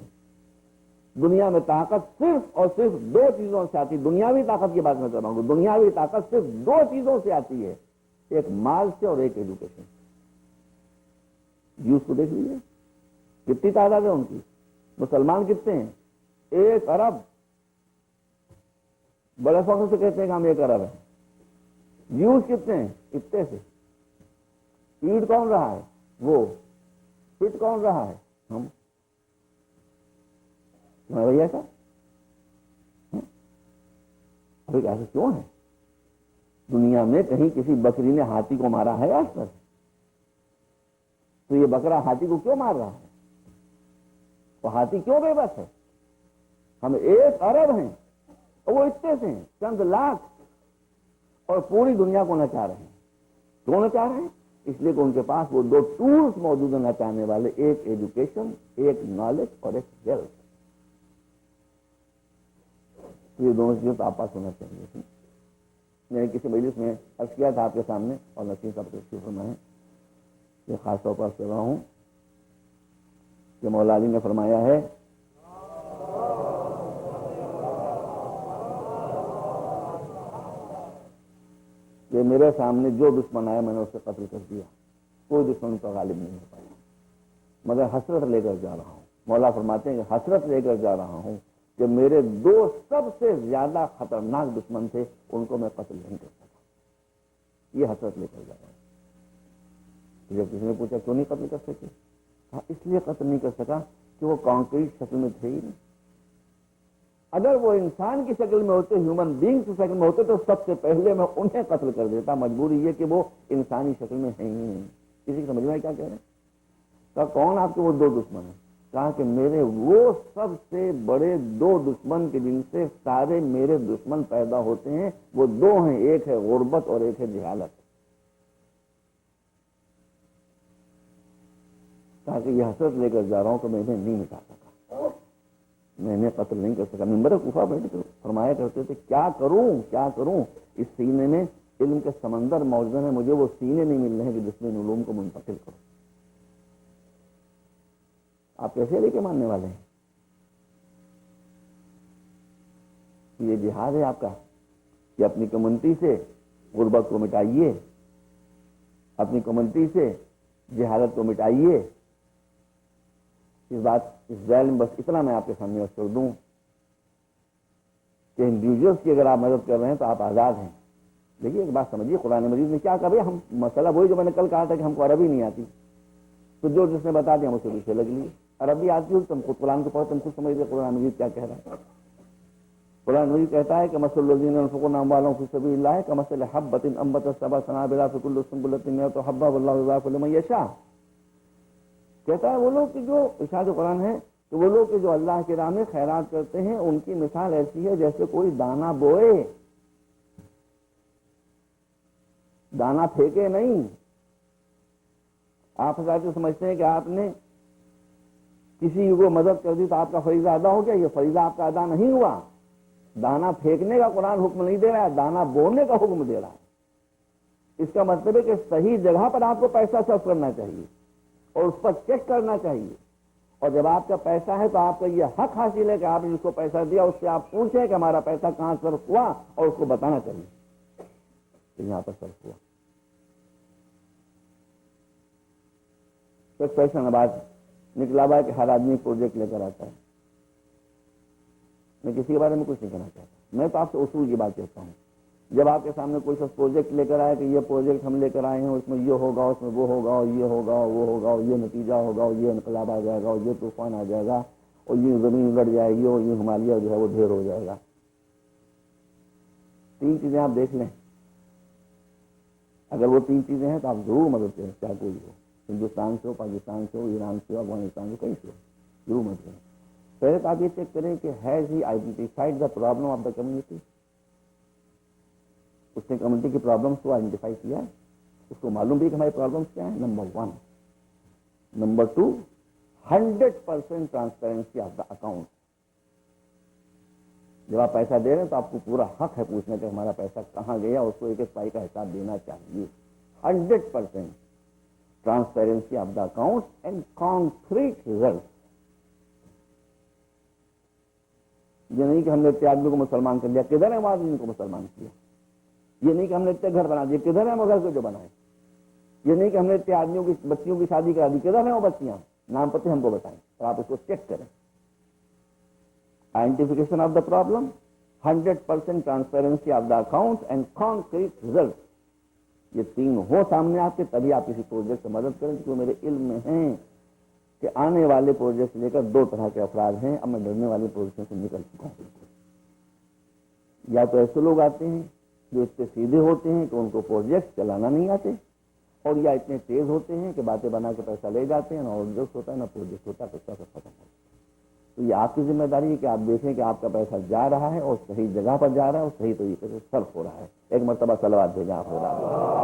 دنیا میں طاقت صرف اور صرف دو چیزوں سے آتی ہے. دنیاوی طاقت کی بات میں کر رہا ہوں. دنیاوی طاقت صرف دو چیزوں سے آتی ہے، ایک مال سے اور ایک ایجوکیشن. جی اس کو دیکھ لیجیے کتنی تعداد ہے ان کی. مسلمان کتنے ہیں؟ 1 ارب. بڑے فخر سے کہتے ہیں کہ ہم 1 ارب ہیں. جیوز کتنے ہیں؟ اتنے سے. پیڑ کون رہا ہے؟ وہ. پٹ کون رہا ہے؟ ہم. بھیا کا ابھی ایسے کیوں ہے؟ دنیا میں کہیں کسی بکری نے ہاتھی کو مارا ہے آج تک؟ تو یہ بکرا ہاتھی کو کیوں مار رہا ہے؟ وہ ہاتھی کیوں بے بس ہے؟ ہم 1 ارب ہیں اور وہ اتنے سے ہیں، چند لاکھ، اور پوری دنیا کو نچا رہے ہیں. کیوں نچا رہے ہیں؟ اس لیے کہ ان کے پاس وہ 2 ٹولز موجود ہیں نچانے والے، ایک ایجوکیشن، ایک نالج اور ایک ویلتھ. یہ دونوں چیزیں تو آپ پاس ہونا چاہیے تھی. میں نے کسی مجلس میں عرض کیا تھا آپ کے سامنے اور نصیر صاحب تشریف فرمائے. یہ خاص طور پر کر رہا ہوں کہ مولا علی نے فرمایا ہے کہ میرے سامنے جو دشمن آیا میں نے اسے قتل کر دیا. کوئی دشمن پر غالب نہیں ہو پایا، مگر حسرت لے کر جا رہا ہوں. مولا فرماتے ہیں کہ حسرت لے کر جا رہا ہوں کہ میرے 2 سب سے زیادہ خطرناک دشمن تھے، ان کو میں قتل نہیں کر سکا. یہ حسرت لے کر جا رہا ہوں. جب کسی نے پوچھا کیوں نہیں قتل کر سکے، کہا اس لیے قتل نہیں کر سکا کہ وہ کانکریٹ شکل میں تھے ہی نہیں. اگر وہ انسان کی شکل میں ہوتے، ہیومن بینگ کی شکل میں ہوتے تو سب سے پہلے میں انہیں قتل کر دیتا. مجبوری یہ کہ وہ انسانی شکل میں ہیں ہی نہیں. کسی کی سمجھ میں کیا کہہ رہے ہیں؟ کہا کون آپ کے وہ 2 دشمن ہیں؟ کہا کہ میرے وہ سب سے بڑے 2 دشمن کے جن سے سارے میرے دشمن پیدا ہوتے ہیں وہ 2 ہیں، ایک ہے غربت اور ایک ہے جہالت. کہا کہ یہ حسرت لے کر جا رہا ہوں کہ میں انہیں نہیں مٹا سکا، میں انہیں قتل نہیں کر سکا. ممبر کوفہ بیٹھ کر فرمایا کرتے تھے کیا کروں اس سینے میں علم کے سمندر موجود ہیں، مجھے وہ سینے نہیں مل رہے ہیں کہ جس میں ان علوم کو منتقل کرو. آپ کیسے لے کے ماننے والے ہیں؟ یہ جہاد ہے آپ کا کہ اپنی کمیونٹی سے غربت کو مٹائیے، اپنی کمیونٹی سے جہالت کو مٹائیے. اس ذیل میں بس اتنا میں آپ کے سامنے عرض کر دوں کہ انڈیویجولس کی اگر آپ مدد کر رہے ہیں تو آپ آزاد ہیں. دیکھیے ایک بات سمجھیے، قرآن مجید میں کیا کہا؟ ہم مسئلہ وہی جو میں نے کل کہا تھا کہ ہم کو عربی نہیں آتی، تو جو جس نے بتا دیا ہم اسے پیچھے لگ لیے. عربی آتی ہو تم خود قرآن کو پڑھو، تم خود سمجھ لے قرآن مجید کیا کہہ رہا ہے. قرآن مجید کہتا ہے کہ مثل الذین ينفقون اموالهم فی سبیل اللہ کمثل حبۃ انبتت سبع سنابل فی کل سنبلۃ مئۃ حبۃ واللہ یضاعف لمن یشاء. کہتا ہے وہ لوگ کہ جو ارشاد قرآن ہے کہ وہ لوگ کہ جو اللہ کی راہ میں خیرات کرتے ہیں ان کی مثال ایسی ہے جیسے کوئی دانہ بوئے، دانہ پھینکے نہیں. آپ حضرات سمجھتے ہیں کہ آپ نے کسی کو مدد کر دی تو آپ کا فریضہ ادا ہو گیا. یہ فریضہ آپ کا ادا نہیں ہوا. دانا پھینکنے کا قرآن حکم نہیں دے رہا ہے، دانا بونے کا حکم دے رہا ہے. اس کا مطلب ہے کہ صحیح جگہ پر آپ کو پیسہ صرف کرنا چاہیے اور اس پر چیک کرنا چاہیے. اور جب آپ کا پیسہ ہے تو آپ کا یہ حق حاصل ہے کہ آپ نے جس کو پیسہ دیا اس سے آپ پوچھیں کہ ہمارا پیسہ کہاں صرف ہوا، اور اس کو بتانا چاہیے کہ یہاں پر صرف ہوا. ایک پیسہ نواز نکلا ہوا ہے کہ ہر آدمی پروجیکٹ لے کر آتا ہے. میں کسی کے بارے میں کچھ نہیں کہنا چاہتا، میں تو آپ سے اصول کی بات کہتا ہوں. جب آپ کے سامنے کوئی شخص پروجیکٹ لے کر آئے کہ یہ پروجیکٹ ہم لے کر آئے ہیں، اس میں یہ ہوگا، اس میں وہ ہوگا، اور یہ ہوگا، وہ ہوگا، اور یہ نتیجہ ہوگا، اور یہ انقلاب آ جائے گا، اور یہ طوفان آ جائے گا، اور یہ زمین اگڑ جائے گی، اور یہ ہمالیہ جو ہے وہ ڈھیر ہو جائے گا. تین چیزیں آپ دیکھ لیں. اگر وہ تین چیزیں ہیں تو آپ ضرور مدد کریں، چاہے کوئی ہو، ہندوستان سے ہو، پاکستان سے ہو، ایران سے ہو، افغانستان سے، کہیں سے ہو، ضرور مدد کریں. پہلے تو آپ یہ چیک کریں کہ has he identified the problem of the community. اس نے کمیونٹی کی پرابلمس کو آئیڈینٹیفائی کیا ہے، اس کو معلوم بھی کہ ہماری پرابلمس کیا ہیں. Number 1. Number 2, 100% transparency of the account. جب آپ پیسہ دے رہے ہیں تو آپ کو پورا حق ہے پوچھنے کا ہمارا پیسہ کہاں گیا، اس کو ایک ایک پائی کا حساب دینا چاہیے. 100% transparency of the account and concrete result. یہ نہیں کہ ہم نے اتنے آدمی کو مسلمان کر لیا، کدھر ہے وہ آدمی کو مسلمان کیا. یہ نہیں کہ ہم نے اتنے گھر بنا دیے، کدھر ہے وہ گھر کو جو بنائے. یہ نہیں کہ ہم نے اتنے آدمیوں کی بچیوں کی شادی کرا دی، کدھر ہیں وہ بچیاں، نام پتے ہم کو بتائیں اور آپ اس کو چیک کریں. Identification of the problem, 100% transparency of the account and concrete result. یہ تین ہو سامنے آپ کے تبھی آپ کسی پروجیکٹ سے مدد کریں. جو میرے علم میں ہیں کہ آنے والے پروجیکٹ لے کر 2 طرح کے افراد ہیں. اب میں ڈرنے والے پروجیکٹ سے نکل چکا ہوں. یا تو ایسے لوگ آتے ہیں جو اتنے سیدھے ہوتے ہیں کہ ان کو پروجیکٹ چلانا نہیں آتے، اور یا اتنے تیز ہوتے ہیں کہ باتیں بنا کے پیسہ لے جاتے ہیں، نہ آبجیکٹ ہوتا ہے نہ پروجیکٹ ہوتا ہے، پیسہ سب ختم ہوتا ہے. تو یہ آپ کی ذمہ داری ہے کہ آپ دیکھیں کہ آپ کا پیسہ جا رہا ہے اور صحیح جگہ پر جا رہا ہے اور صحیح طریقے سے صرف ہو رہا ہے. ایک مرتبہ صلوات بھیجیں آپ ہو رہا ہے.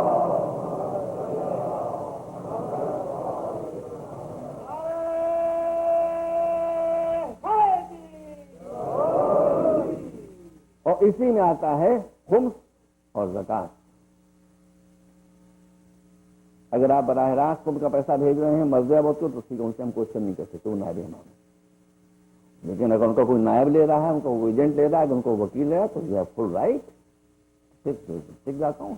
اور اسی میں آتا ہے خمس اور زکات. اگر آپ براہ راست خود کا پیسہ بھیج رہے ہیں مرضی وقت تو ٹھیک ہے، ان سے ہم کوشچن نہیں کر سکتے، وہ نائب امام. لیکن اگر ان کا کوئی نائب لے رہا ہے، ان کا کوئی ایجنٹ لے رہا ہے، اگر ان کو وکیل لے رہا ہے تو یو ہیو فل رائٹ ٹھیک جاتا ہوں.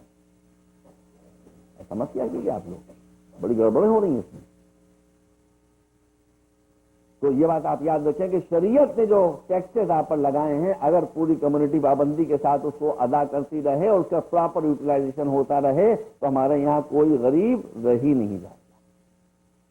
ایسا مت کیا کیجیے آپ لوگ، بڑی گڑبڑیں ہو رہی ہیں اس میں. تو یہ بات آپ یاد رکھیں کہ شریعت نے جو ٹیکسز آپ پر لگائے ہیں، اگر پوری کمیونٹی پابندی کے ساتھ اس کو ادا کرتی رہے اور اس کا پراپر یوٹیلائزیشن ہوتا رہے تو ہمارے یہاں کوئی غریب رہ ہی نہیں جائے گا.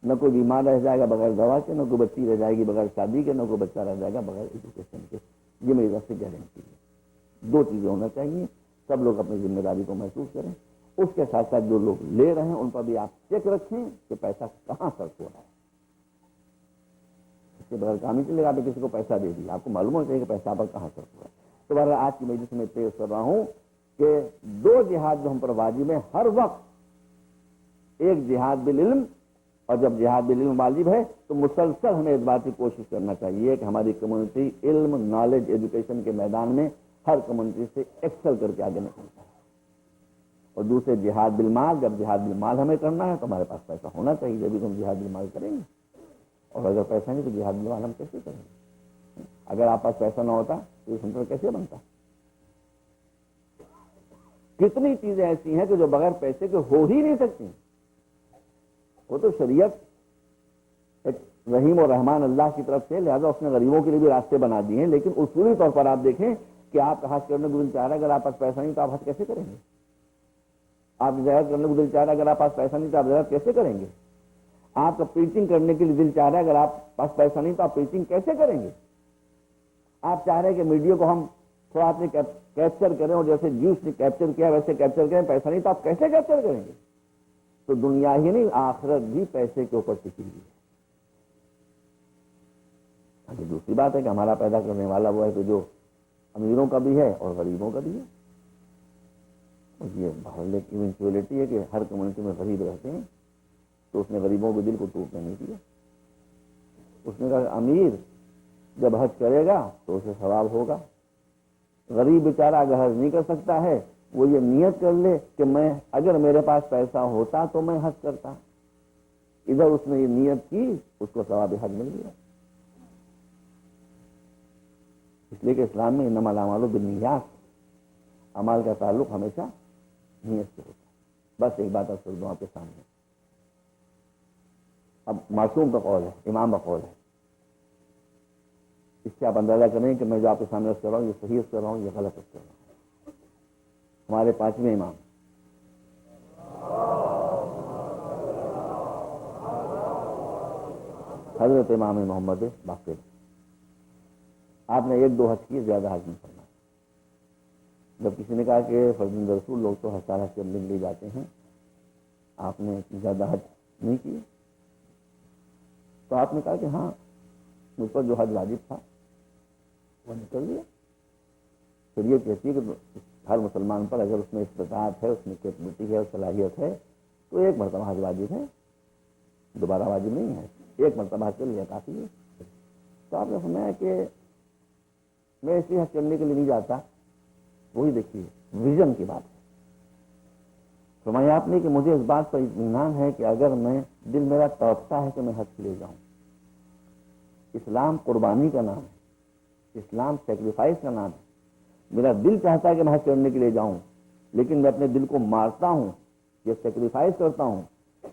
نہ کوئی بیمار رہ جائے گا بغیر دوا کے، نہ کوئی بچی رہ جائے گی بغیر شادی کے، نہ کوئی بچہ رہ جائے گا بغیر ایجوکیشن کے. یہ میری طرف سے گارنٹی ہے. 2 چیزیں ہونا چاہیے. سب لوگ اپنی ذمہ داری کو محسوس کریں. اس کے ساتھ ساتھ جو لوگ لے رہے ہیں ان پر بھی آپ چیک رکھیں کہ پیسہ کہاں خرچ ہو رہا ہے. اس کے بغیر کام ہی چلے گا. آپ نے کسی کو پیسہ دے دیا، آپ کو معلوم ہونا چاہیے کہ پیسہ پر کہاں خرچ ہو رہا ہے. تو بہرحال آج کی مجلس میں پیش کر رہا ہوں کہ 2 جہاد جو ہم پر واجب ہیں ہر وقت. ایک جہاد بالعلم، اور جب جہاد بالعلم واجب ہے تو مسلسل ہمیں اس بات کی کوشش کرنا چاہیے کہ ہماری کمیونٹی علم، نالج، ایجوکیشن کے میدان میں ہر کمیونٹی سے ایکسل کر کے آگے نکلتا ہے. اور دوسرے جہاد بالمال، جب جہاد بالمال ہمیں کرنا ہے تو ہمارے پاس پیسہ ہونا چاہیے، جبھی تو ہم جہاد بالمال کریں گے. اور اگر پیسہ نہیں تو جہاد بالمال ہم کیسے کریں گے؟ اگر آپ پاس پیسہ نہ ہوتا تو یہ سنٹر کیسے بنتا؟ کتنی چیزیں ایسی ہیں کہ جو بغیر پیسے کے ہو ہی نہیں سکتی. وہ تو شریعت ایک رحیم اور رحمان اللہ کی طرف سے، لہذا اس نے غریبوں کے لیے بھی راستے بنا دیے ہیں. لیکن اصولی طور پر آپ دیکھیں کہ آپ کا حج کرنے کو دل چاہ رہا ہے، اگر آپ پاس پیسہ نہیں تو آپ حج کیسے کریں گے؟ آپ زیارت کرنے کو دل چاہ رہا ہے، اگر آپ پاس پیسہ نہیں تو آپ زیارت کیسے کریں گے؟ آپ کا پریچنگ کرنے کے لیے دل چاہ رہا ہے، اگر آپ پاس پیسہ نہیں تو آپ پریچنگ کیسے کریں گے؟ آپ چاہ رہے ہیں کہ میڈیا کو ہم تھوڑا آپ نے کیپچر کریں، اور جیسے جیوس نے کیپچر کیا ویسے کیپچر کریں، پیسہ نہیں تو آپ کیسے کیپچر کریں گے؟ تو دنیا ہی نہیں آخرت بھی پیسے کے اوپر ٹکی ہوئی ہے۔ ابھی دوسری بات ہے کہ ہمارا پیدا کرنے والا وہ ہے کہ جو امیروں کا بھی ہے اور غریبوں کا بھی ہے، اور یہ باہر ایک ایونچولیٹی ہے کہ ہر کمیونٹی میں غریب رہتے ہیں، تو اس نے غریبوں کے دل کو ٹوٹنے نہیں دیا۔ اس نے کہا امیر جب حج کرے گا تو اسے ثواب ہوگا، غریب بیچارہ اگر حج نہیں کر سکتا ہے وہ یہ نیت کر لے کہ میں اگر میرے پاس پیسہ ہوتا تو میں حج کرتا، ادھر اس نے یہ نیت کی، اس کو ثواب حج مل گیا۔ اس لیے کہ اسلام میں انما الاعمال بالنیات، اعمال کا تعلق ہمیشہ نیت سے ہوتا ہے۔ بس ایک بات اب کر دوں آپ کے سامنے، اب معصوم کا قول ہے، امام کا قول ہے، اس سے آپ اندازہ کریں کہ میں جو آپ کے سامنے کر رہا ہوں یہ صحیح کر رہا ہوں یہ غلط کر رہا ہوں۔ ہمارے پانچویں امام حضرت امام محمد باقر، آپ نے 1-2 حج کیے، زیادہ حج نہیں کرنا۔ جب کسی نے کہا کہ فرزند رسول لوگ تو ہر سال حج کرنے کے لیے جاتے ہیں، آپ نے زیادہ حج نہیں کیے، تو آپ نے کہا کہ ہاں مجھ پر جو حج واجب تھا وہ نکل لیا۔ پھر یہ کہتی ہے کہ ہر مسلمان پر اگر اس میں استطاعت ہے، اس میں کیپبلٹی ہے اور صلاحیت ہے تو 1 مرتبہ حج واجب ہے، دوبارہ واجب نہیں ہے، 1 مرتبہ حج کر لیا کافی ہے۔ تو آپ نے فرمایا کہ میں اس لیے حج کرنے کے لیے نہیں جاتا، وہی دیکھیے ویژن کی بات ہے۔ فرمایا آپ نے کہ مجھے اس بات پر اطمینان ہے کہ اگر میں دل میرا توقع ہے کہ میں حج کے لیے جاؤں، اسلام قربانی کا نام ہے، اسلام سیکریفائس کا نام ہے، میرا دل چاہتا ہے کہ میں حج کرنے کے لیے جاؤں، لیکن میں اپنے دل کو مارتا ہوں، یہ سیکریفائس کرتا ہوں،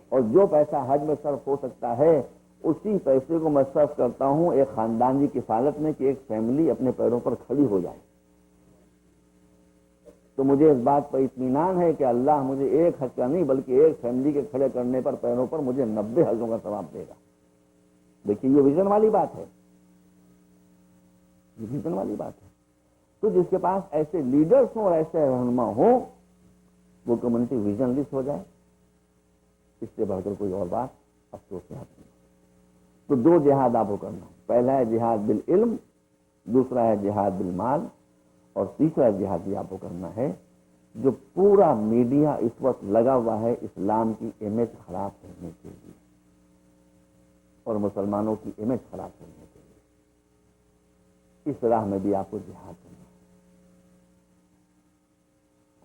اور جو پیسہ حج میں صرف ہو سکتا ہے اسی پیسے کو میں صرف کرتا ہوں ایک خاندان کی کفالت میں کہ ایک فیملی اپنے پیروں پر کھڑی ہو جائے۔ تو مجھے اس بات پر اطمینان ہے کہ اللہ مجھے 1 حج کا نہیں بلکہ ایک فیملی کے کھڑے کرنے پر پیروں پر مجھے 90 حجوں کا ثواب دے گا۔ دیکھیے یہ ویژن والی بات ہے، یہ ویژن والی بات ہے۔ تو جس کے پاس ایسے لیڈرز ہوں اور ایسے رہنما ہوں وہ کمیونٹی ویژن لیس ہو جائے، اس سے بڑھ کر کوئی اور بات افسوس سے آتی ہے۔ تو 2 جہاد آپ کو کرنا، پہلا ہے جہاد بالعلم، دوسرا ہے جہاد بالمال، اور تیسرا جہاد بھی آپ کو کرنا ہے جو پورا میڈیا اس وقت لگا ہوا ہے اسلام کی امیج خراب کرنے کے لیے اور مسلمانوں کی امیج خراب کرنے کے لیے، اس راہ میں بھی آپ کو جہاد کرنا ہے۔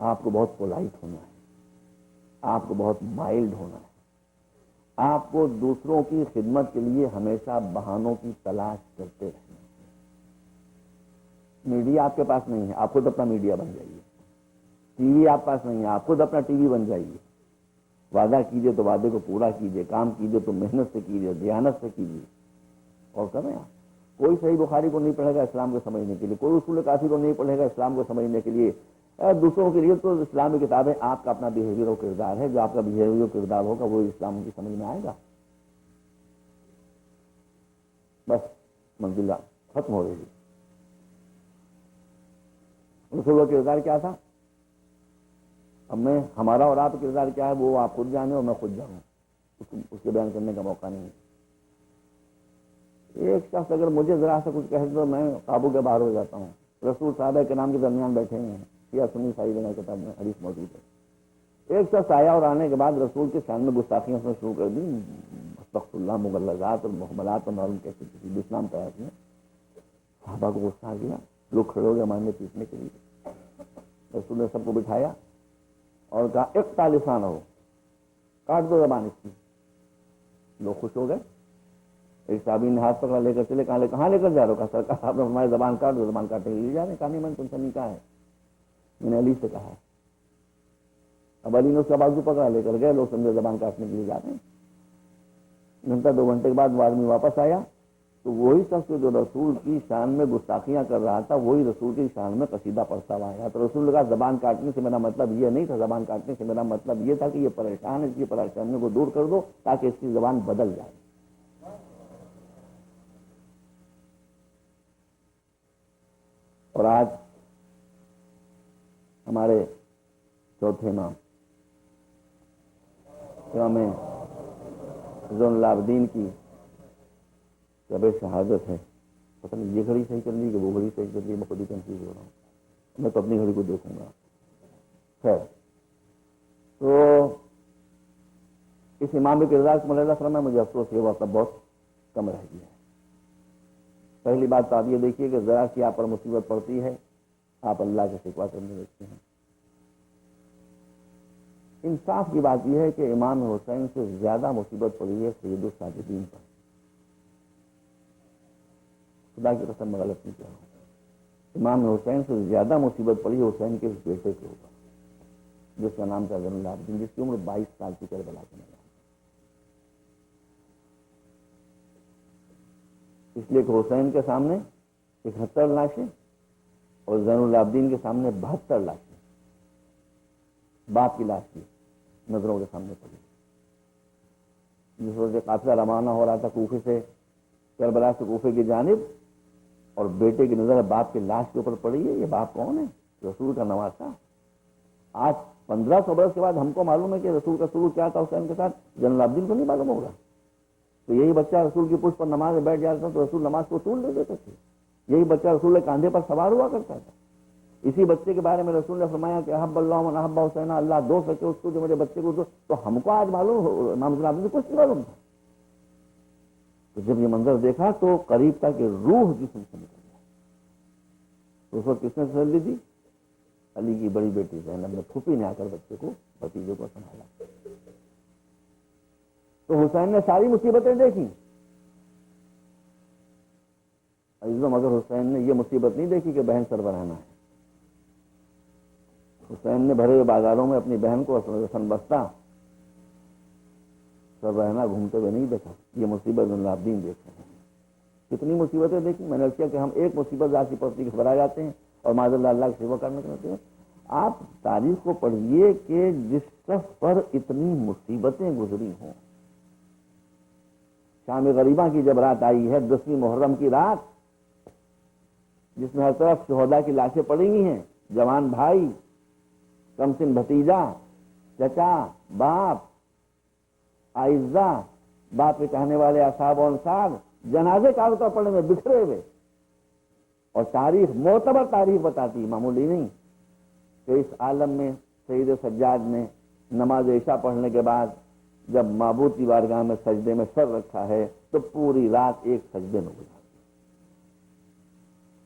آپ کو بہت پولائٹ ہونا ہے، آپ کو بہت مائلڈ ہونا ہے، آپ کو دوسروں کی خدمت کے لیے ہمیشہ بہانوں کی تلاش کرتے رہنا ہے۔ میڈیا آپ کے پاس نہیں ہے، آپ خود اپنا میڈیا بن جائیے۔ ٹی وی آپ پاس نہیں ہے، آپ خود اپنا ٹی وی بن جائیے۔ وعدہ کیجئے تو وعدے کو پورا کیجئے، کام کیجئے تو محنت سے کیجئے، دیانت سے کیجئے، اور کریں آپ۔ کوئی صحیح بخاری کو نہیں پڑھے گا اسلام کو سمجھنے کے لیے، کوئی اصول کافی کو نہیں پڑھے گا اسلام کو سمجھنے کے لیے، دوسروں کے لیے تو اسلامی کتابیں آپ کا اپنا بیہیویئر و کردار ہے، جو آپ کا بیہیویئر و کردار ہوگا وہ اسلام کی سمجھ میں آئے گا۔ بس منزل ختم ہو رہی ہے۔ رسول کا کردار کیا تھا؟ اب میں ہمارا اور آپ کا کردار کیا ہے وہ آپ خود جانیں اور میں خود جانوں، اس کے بیان کرنے کا موقع نہیں ہے۔ ایک شخص اگر مجھے ذرا سا کچھ کہے تو میں قابو کے باہر ہو جاتا ہوں۔ رسول صحابہ کرام کے درمیان بیٹھے ہیں، یا سنی سائی کتاب میں حدیث موجود ہے۔ ایک شخص آیا اور آنے کے بعد رسول کے شان میں گستاخیاں سے شروع کر دی، استغفر اللہ، مغلظات اور محملات اور معلوم کیسے کسی اسلام کا ہے۔ صحابہ کو غصہ آ گیا، لوگ کھڑے ہو گئے مارنے پیٹنے کے لیے۔ رسول نے سب کو بٹھایا اور کہا اقطع لسانہ، کاٹ دو زبان اس کی۔ لوگ خوش ہو گئے۔ ایک صحابی نے ہاتھ پکڑا، لے کر چلے، کہاں لے کر جا رہے ہو؟ کہا سرکار آپ نے ہماری زبان کاٹ دو، زبان کاٹنے کے لیے جا رہے ہیں۔ کہا نہیں میں نے تم سے نہیں کہا ہے، میں نے علی سے کہا ہے۔ اب علی نے اس کا بازو پکڑا، لے کر گئے، لوگ سمجھے زبان کاٹنے کے لیے جا رہے ہیں۔ گھنٹہ 2 گھنٹے کے بعد وہ آدمی واپس آیا تو وہی شخص جو رسول کی شان میں گستاخیاں کر رہا تھا وہی رسول کی شان میں قصیدہ پڑھتا ہوا آیا۔ تو رسول نے کہا زبان کاٹنے سے میرا مطلب یہ نہیں تھا، زبان کاٹنے سے میرا مطلب یہ تھا کہ یہ پریشان ہے، اس کی پریشانیوں کو دور کر دو تاکہ اس کی زبان بدل جائے۔ اور آج ہمارے چوتھے امام امام زین العابدین کی شب شہادت ہے. پتہ نہیں یہ گھڑی صحیح کر لی کہ وہ گھڑی صحیح کر لی, میں خود ہی کنفیوز ہو رہا ہوں. میں تو اپنی گھڑی کو دیکھوں گا. خیر, تو اس امام کردار کو ملاحظہ فرمایا, مجھے افسوس یہ وقت بہت کم رہ گیا ہے. پہلی بات تو آپ یہ دیکھیے کہ ذرا سی آپ پر مصیبت پڑتی ہے, آپ اللہ کے شکوہ کرنے لگتے ہیں. انصاف کی بات یہ ہے کہ امام حسین سے زیادہ مصیبت پڑی ہے سید الساجدین پر. خدا کی قسم میں غلط نہیں کہہ رہا ہوں. امام حسین سے زیادہ مصیبت پڑی ہے حسین کے اس بیٹے کے اوپر, جس کا نام تھا زین العابدین, جس کی عمر 22 سال کی کربلا کے میدان. اس لیے کہ حسین کے سامنے 71 لاشیں اور زین العابدین کے سامنے 72 لاشیں, باپ کی لاش کی نظروں کے سامنے پڑی. جس وقت قافلہ روانہ ہو رہا تھا کوفے سے, کربلا سے کوفے کی جانب, اور بیٹے کی نظر باپ کی لاش کے اوپر پڑی ہے. یہ باپ کون ہے؟ رسول کا نواسا. آج 1500 برس کے بعد ہم کو معلوم ہے کہ رسول کا سلوک کیا تھا حسین کے ساتھ, زین العابدین کو نہیں معلوم ہوگا. تو یہی بچہ رسول کی پشت پر نماز میں بیٹھ جاتا تھا تو رسول نماز کو طول دے دیتے تھے. یہی بچہ رسول کے کاندھے پر سوار ہوا کرتا تھا. اسی بچے کے بارے میں رسول نے فرمایا کہ احب اللہ من احب حسین, اللہ دوست رکھے اس کو جو میرے بچے کو دوست. تو ہم کو آج معلوم امام زین العابدین کو کچھ نہیں معلوم تھا. تو جب یہ منظر دیکھا تو قریب تھا کہ روح جسم سے نکل گیا. تو اس وقت کس نے تسلی دی؟ علی کی بڑی بیٹی زینب نے, پھوپھی نے آ کر بچے کو, بھتیجے کو سنبھالا. تو حسین نے ساری مصیبتیں دیکھی عزیزوں, مگر حسین نے یہ مصیبت نہیں دیکھی کہ بہن سربراہانہ ہے. حسین نے بھرے ہوئے بازاروں میں اپنی بہن کو سن بستہ سربراہانہ گھومتے ہوئے نہیں دیکھا. یہ مصیبت زین العابدین دیکھ رہے ہیں. کتنی مصیبتیں دیکھی. میں نے کیا کہ ہم ایک مصیبت ذاتی پڑتی کی خبر آ جاتے ہیں اور معاذ اللہ کی سیوا کرنے کے ہوتے ہیں. آپ تاریخ کو پڑھیے کہ جس شخص پر اتنی مصیبتیں گزری ہوں. شام غریبہ کی جب رات آئی ہے, 10ویں محرم کی رات, جس میں ہر طرف شہداء کی لاشیں پڑی ہوئی ہیں, جوان بھائی, کمسن بھتیجا, چچا, باپ, آئزہ, باپ کے کہنے والے اصحاب و انصار, جنازے کاغذ پڑنے میں بکھرے ہوئے. اور تاریخ, معتبر تاریخ بتاتی, معمولی نہیں, کہ اس عالم میں سید سجاد نے نماز عشاء پڑھنے کے بعد جب معبود کی بارگاہ میں سجدے میں سر رکھا ہے تو پوری رات ایک سجدے میں گزاری.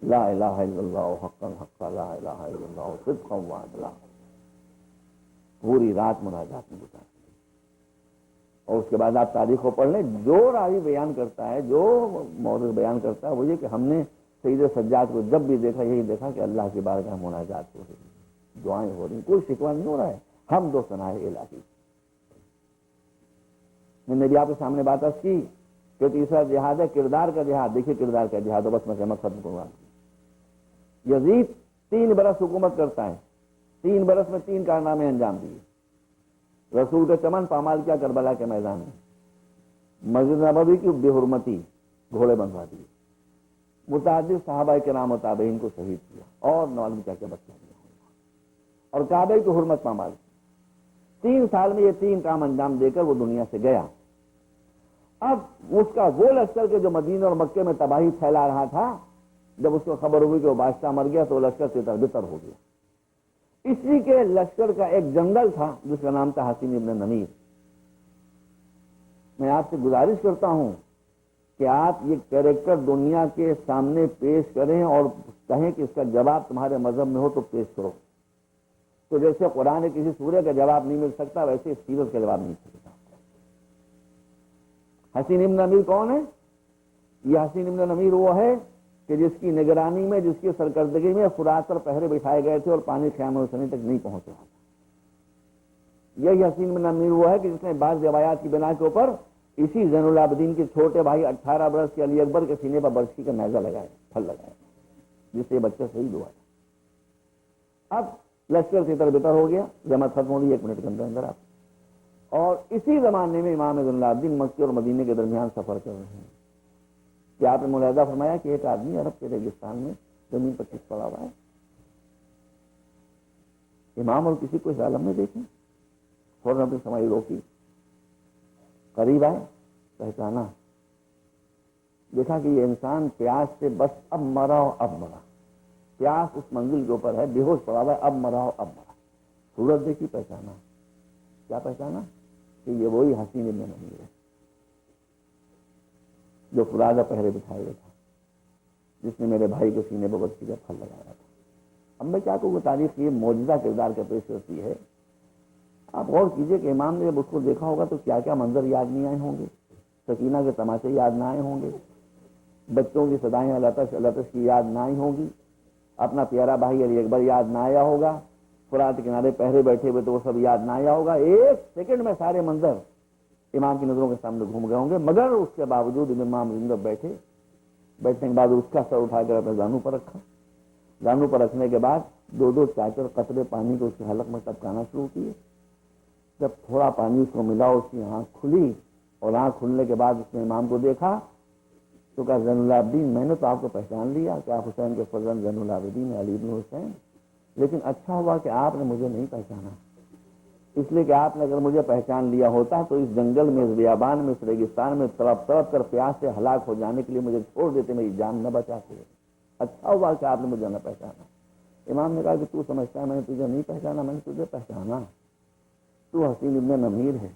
لا الہ الا اللہ حقا حقا لا الہ الا اللہ صدقا وعدلا, پوری رات مناجات میں گزاری. اور اس کے بعد آپ تاریخ کو پڑھ لیں, جو راوی بیان کرتا ہے, جو مورخ بیان کرتا ہے, وہ یہ کہ ہم نے سید سجاد کو جب بھی دیکھا یہی دیکھا کہ اللہ کی بارگاہ مناجات ہو رہی, دعائیں ہو رہی, کوئی شکوہ نہیں ہو رہا ہے, حمد و ثنا الہی. میں نے بھی آپ کے سامنے بات عرض کی کہ تیسرا جہاد ہے کردار کا جہاد. دیکھیے کردار کا جہاد, بس میں سمجھ ختم کروں گا. یزید 3 برس حکومت کرتا ہے, 3 برس میں 3 کارنامے انجام دیے. رسول کا چمن پامال کیا کربلا کے میدان میں, مسجد نبوی کی بے حرمتی, گھوڑے بنوا دیے, متعدد صحابہ کرام و تابعین کو شہید کیا, اور معلوم کیا بچہ دیا, اور کعبہ کی حرمت پامال. 3 سال میں یہ 3 کام انجام دے کر وہ دنیا سے گیا. اب اس کا وہ لشکر کے جو مدینہ اور مکے میں تباہی پھیلا رہا تھا, جب اس کو خبر ہوئی کہ وہ بادشاہ مر گیا تو وہ لشکر تتر بتر ہو گیا. اسی کے لشکر کا ایک جنگل تھا جس کا نام تھا حسین ابن نمیر. میں آپ سے گزارش کرتا ہوں کہ آپ یہ کیریکٹر دنیا کے سامنے پیش کریں اور کہیں کہ اس کا جواب تمہارے مذہب میں ہو تو پیش کرو. تو جیسے قرآن کسی سورہ کا جواب نہیں مل سکتا, ویسے اس سیرت کا جواب نہیں مل سکتا. حسین ابن نمیر کون ہے؟ یہ حسین ابن نمیر وہ ہے کہ جس کی نگرانی میں, جس کی سرکردگی میں فرات پر پہرے بٹھائے گئے تھے اور پانی خیام الحسنی تک نہیں پہنچ رہا تھا. یہی حسین ابن نمیر وہ ہے کہ جس نے بعض روایات کی بنا کے اوپر اسی زین العابدین کے چھوٹے بھائی 18 برس کے علی اکبر کے سینے پر برچی کا نیزہ لگایا, پھل لگایا, جس سے یہ بچہ شہید ہوا. اب لشکر تتر بتر ہو گیا, جماعت ختم ہو گئی 1 منٹ کے اندر اندر. آپ اور اسی زمانے میں امام زین العابدین مکے اور مدینے کے درمیان سفر کر رہے ہیں کہ آپ نے ملاحظہ فرمایا کہ ایک آدمی عرب کے ریگستان میں زمین پر چس پڑا ہوا ہے. امام اور کسی کو اس عالم میں دیکھیں، فوراً اپنی سمائی روکی، قریب آئے، پہچانا، دیکھا کہ یہ انسان پیاس سے بس اب مرا اور اب مرا، پیاس اس منزل کے اوپر ہے، بے ہوش پڑا ہوا ہے، اب مرا اور اب مرا۔ صورت دیکھی، پہچانا، کیا پہچانا؟ کہ یہ وہی حسین ابن نمیر ہے جو فرادہ پہرے بٹھائے ہوئے تھا، جس نے میرے بھائی کے سینے پر بچی کا پھل لگایا تھا۔ اب میں کیا کہوں، تاریخ یہ معجزہ کردار کا پیش کرتی ہے۔ آپ غور کیجئے کہ امام نے جب اس کو دیکھا ہوگا تو کیا کیا منظر یاد نہیں آئے ہوں گے، سکینہ کے تماشے یاد نہ آئے ہوں گے، بچوں کی صدائیں لطش لطش کی یاد نہ آئی ہوں گی، اپنا پیارا بھائی علی اکبر یاد نہ آیا ہوگا، فرات کے کنارے پہرے بیٹھے ہوئے تو وہ سب یاد نہ آیا ہوگا۔ ایک سیکنڈ میں سارے منظر امام کی نظروں کے سامنے گھوم گئے ہوں گے، مگر اس کے باوجود امام زندہ بیٹھنے کے بعد اس کا سر اٹھا کر اپنے زانو پر رکھا، زانو پر رکھنے کے بعد دو دو چار چار قطرے پانی کو اس کے حلق میں ٹپکانا شروع کیے۔ جب تھوڑا پانی اس کو ملا، اس کی آنکھ کھلی، اور آنکھ کھلنے کے بعد اس نے امام کو دیکھا تو کہا زین العابدین، میں نے تو آپ کو پہچان لیا کہ آپ حسین کے فرزند زین العابدین علی بن حسین، لیکن اچھا ہوا کہ آپ نے مجھے نہیں پہچانا، اس لیے کہ آپ نے اگر مجھے پہچان لیا ہوتا تو اس جنگل میں، اس بیابان میں، اس ریگستان میں تڑپ تڑپ کر پیاس سے ہلاک ہو جانے کے لیے مجھے چھوڑ دیتے، میری جان نہ بچاتے۔ اچھا ہوا کہ آپ نے مجھے نہ پہچانا۔ امام نے کہا کہ تو سمجھتا ہے میں نے تجھے نہیں پہچانا، میں نے تجھے پہچانا، تو حسین ابن نمیر ہے،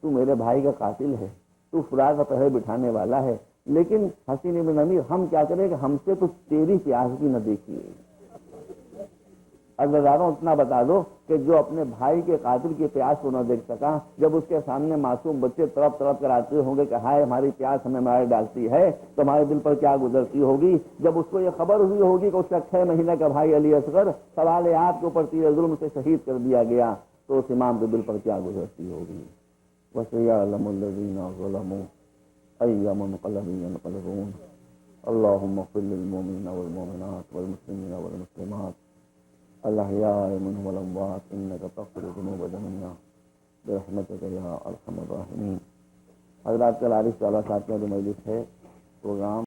تو میرے بھائی کا قاتل ہے، تو فرات کا پہرے بٹھانے والا ہے، لیکن حسین ابن نمیر ہم کیا کریں کہ ہم سے تو تیری پیاس بھی نہ دیکھیے۔ عزیزانو اتنا بتا دو کہ جو اپنے بھائی کے قاتل کی پیاس کو نہ دیکھ سکا، جب اس کے سامنے معصوم بچے تڑپ تڑپ کر آتے ہوں گے کہ ہائے ہماری پیاس ہمیں مار ڈالتی ہے، تو ہمارے دل پر کیا گزرتی ہوگی۔ جب اس کو یہ خبر ہوئی ہوگی کہ اس کا 6 مہینے کا بھائی علی اصغر سوال آپ کے اوپر تیر ظلم سے شہید کر دیا گیا، تو اس امام کے دل پر کیا گزرتی ہوگی۔ وَسَيَعْلَمُ الَّذِينَ ظَلَمُوا أَيَّ مُنقَلَبٍ يَنقَلِبُونَ اللهم اغفر للمؤمنين والمؤمنات والمسلمين والمسلمات الأحياء منهم والأموات إنك تغفر الذنوب جميعا برحمتك يا أرحم الراحمين۔ حضرات کل عارف تعالیٰ صاحب کی جو مجلس ہے، پروگرام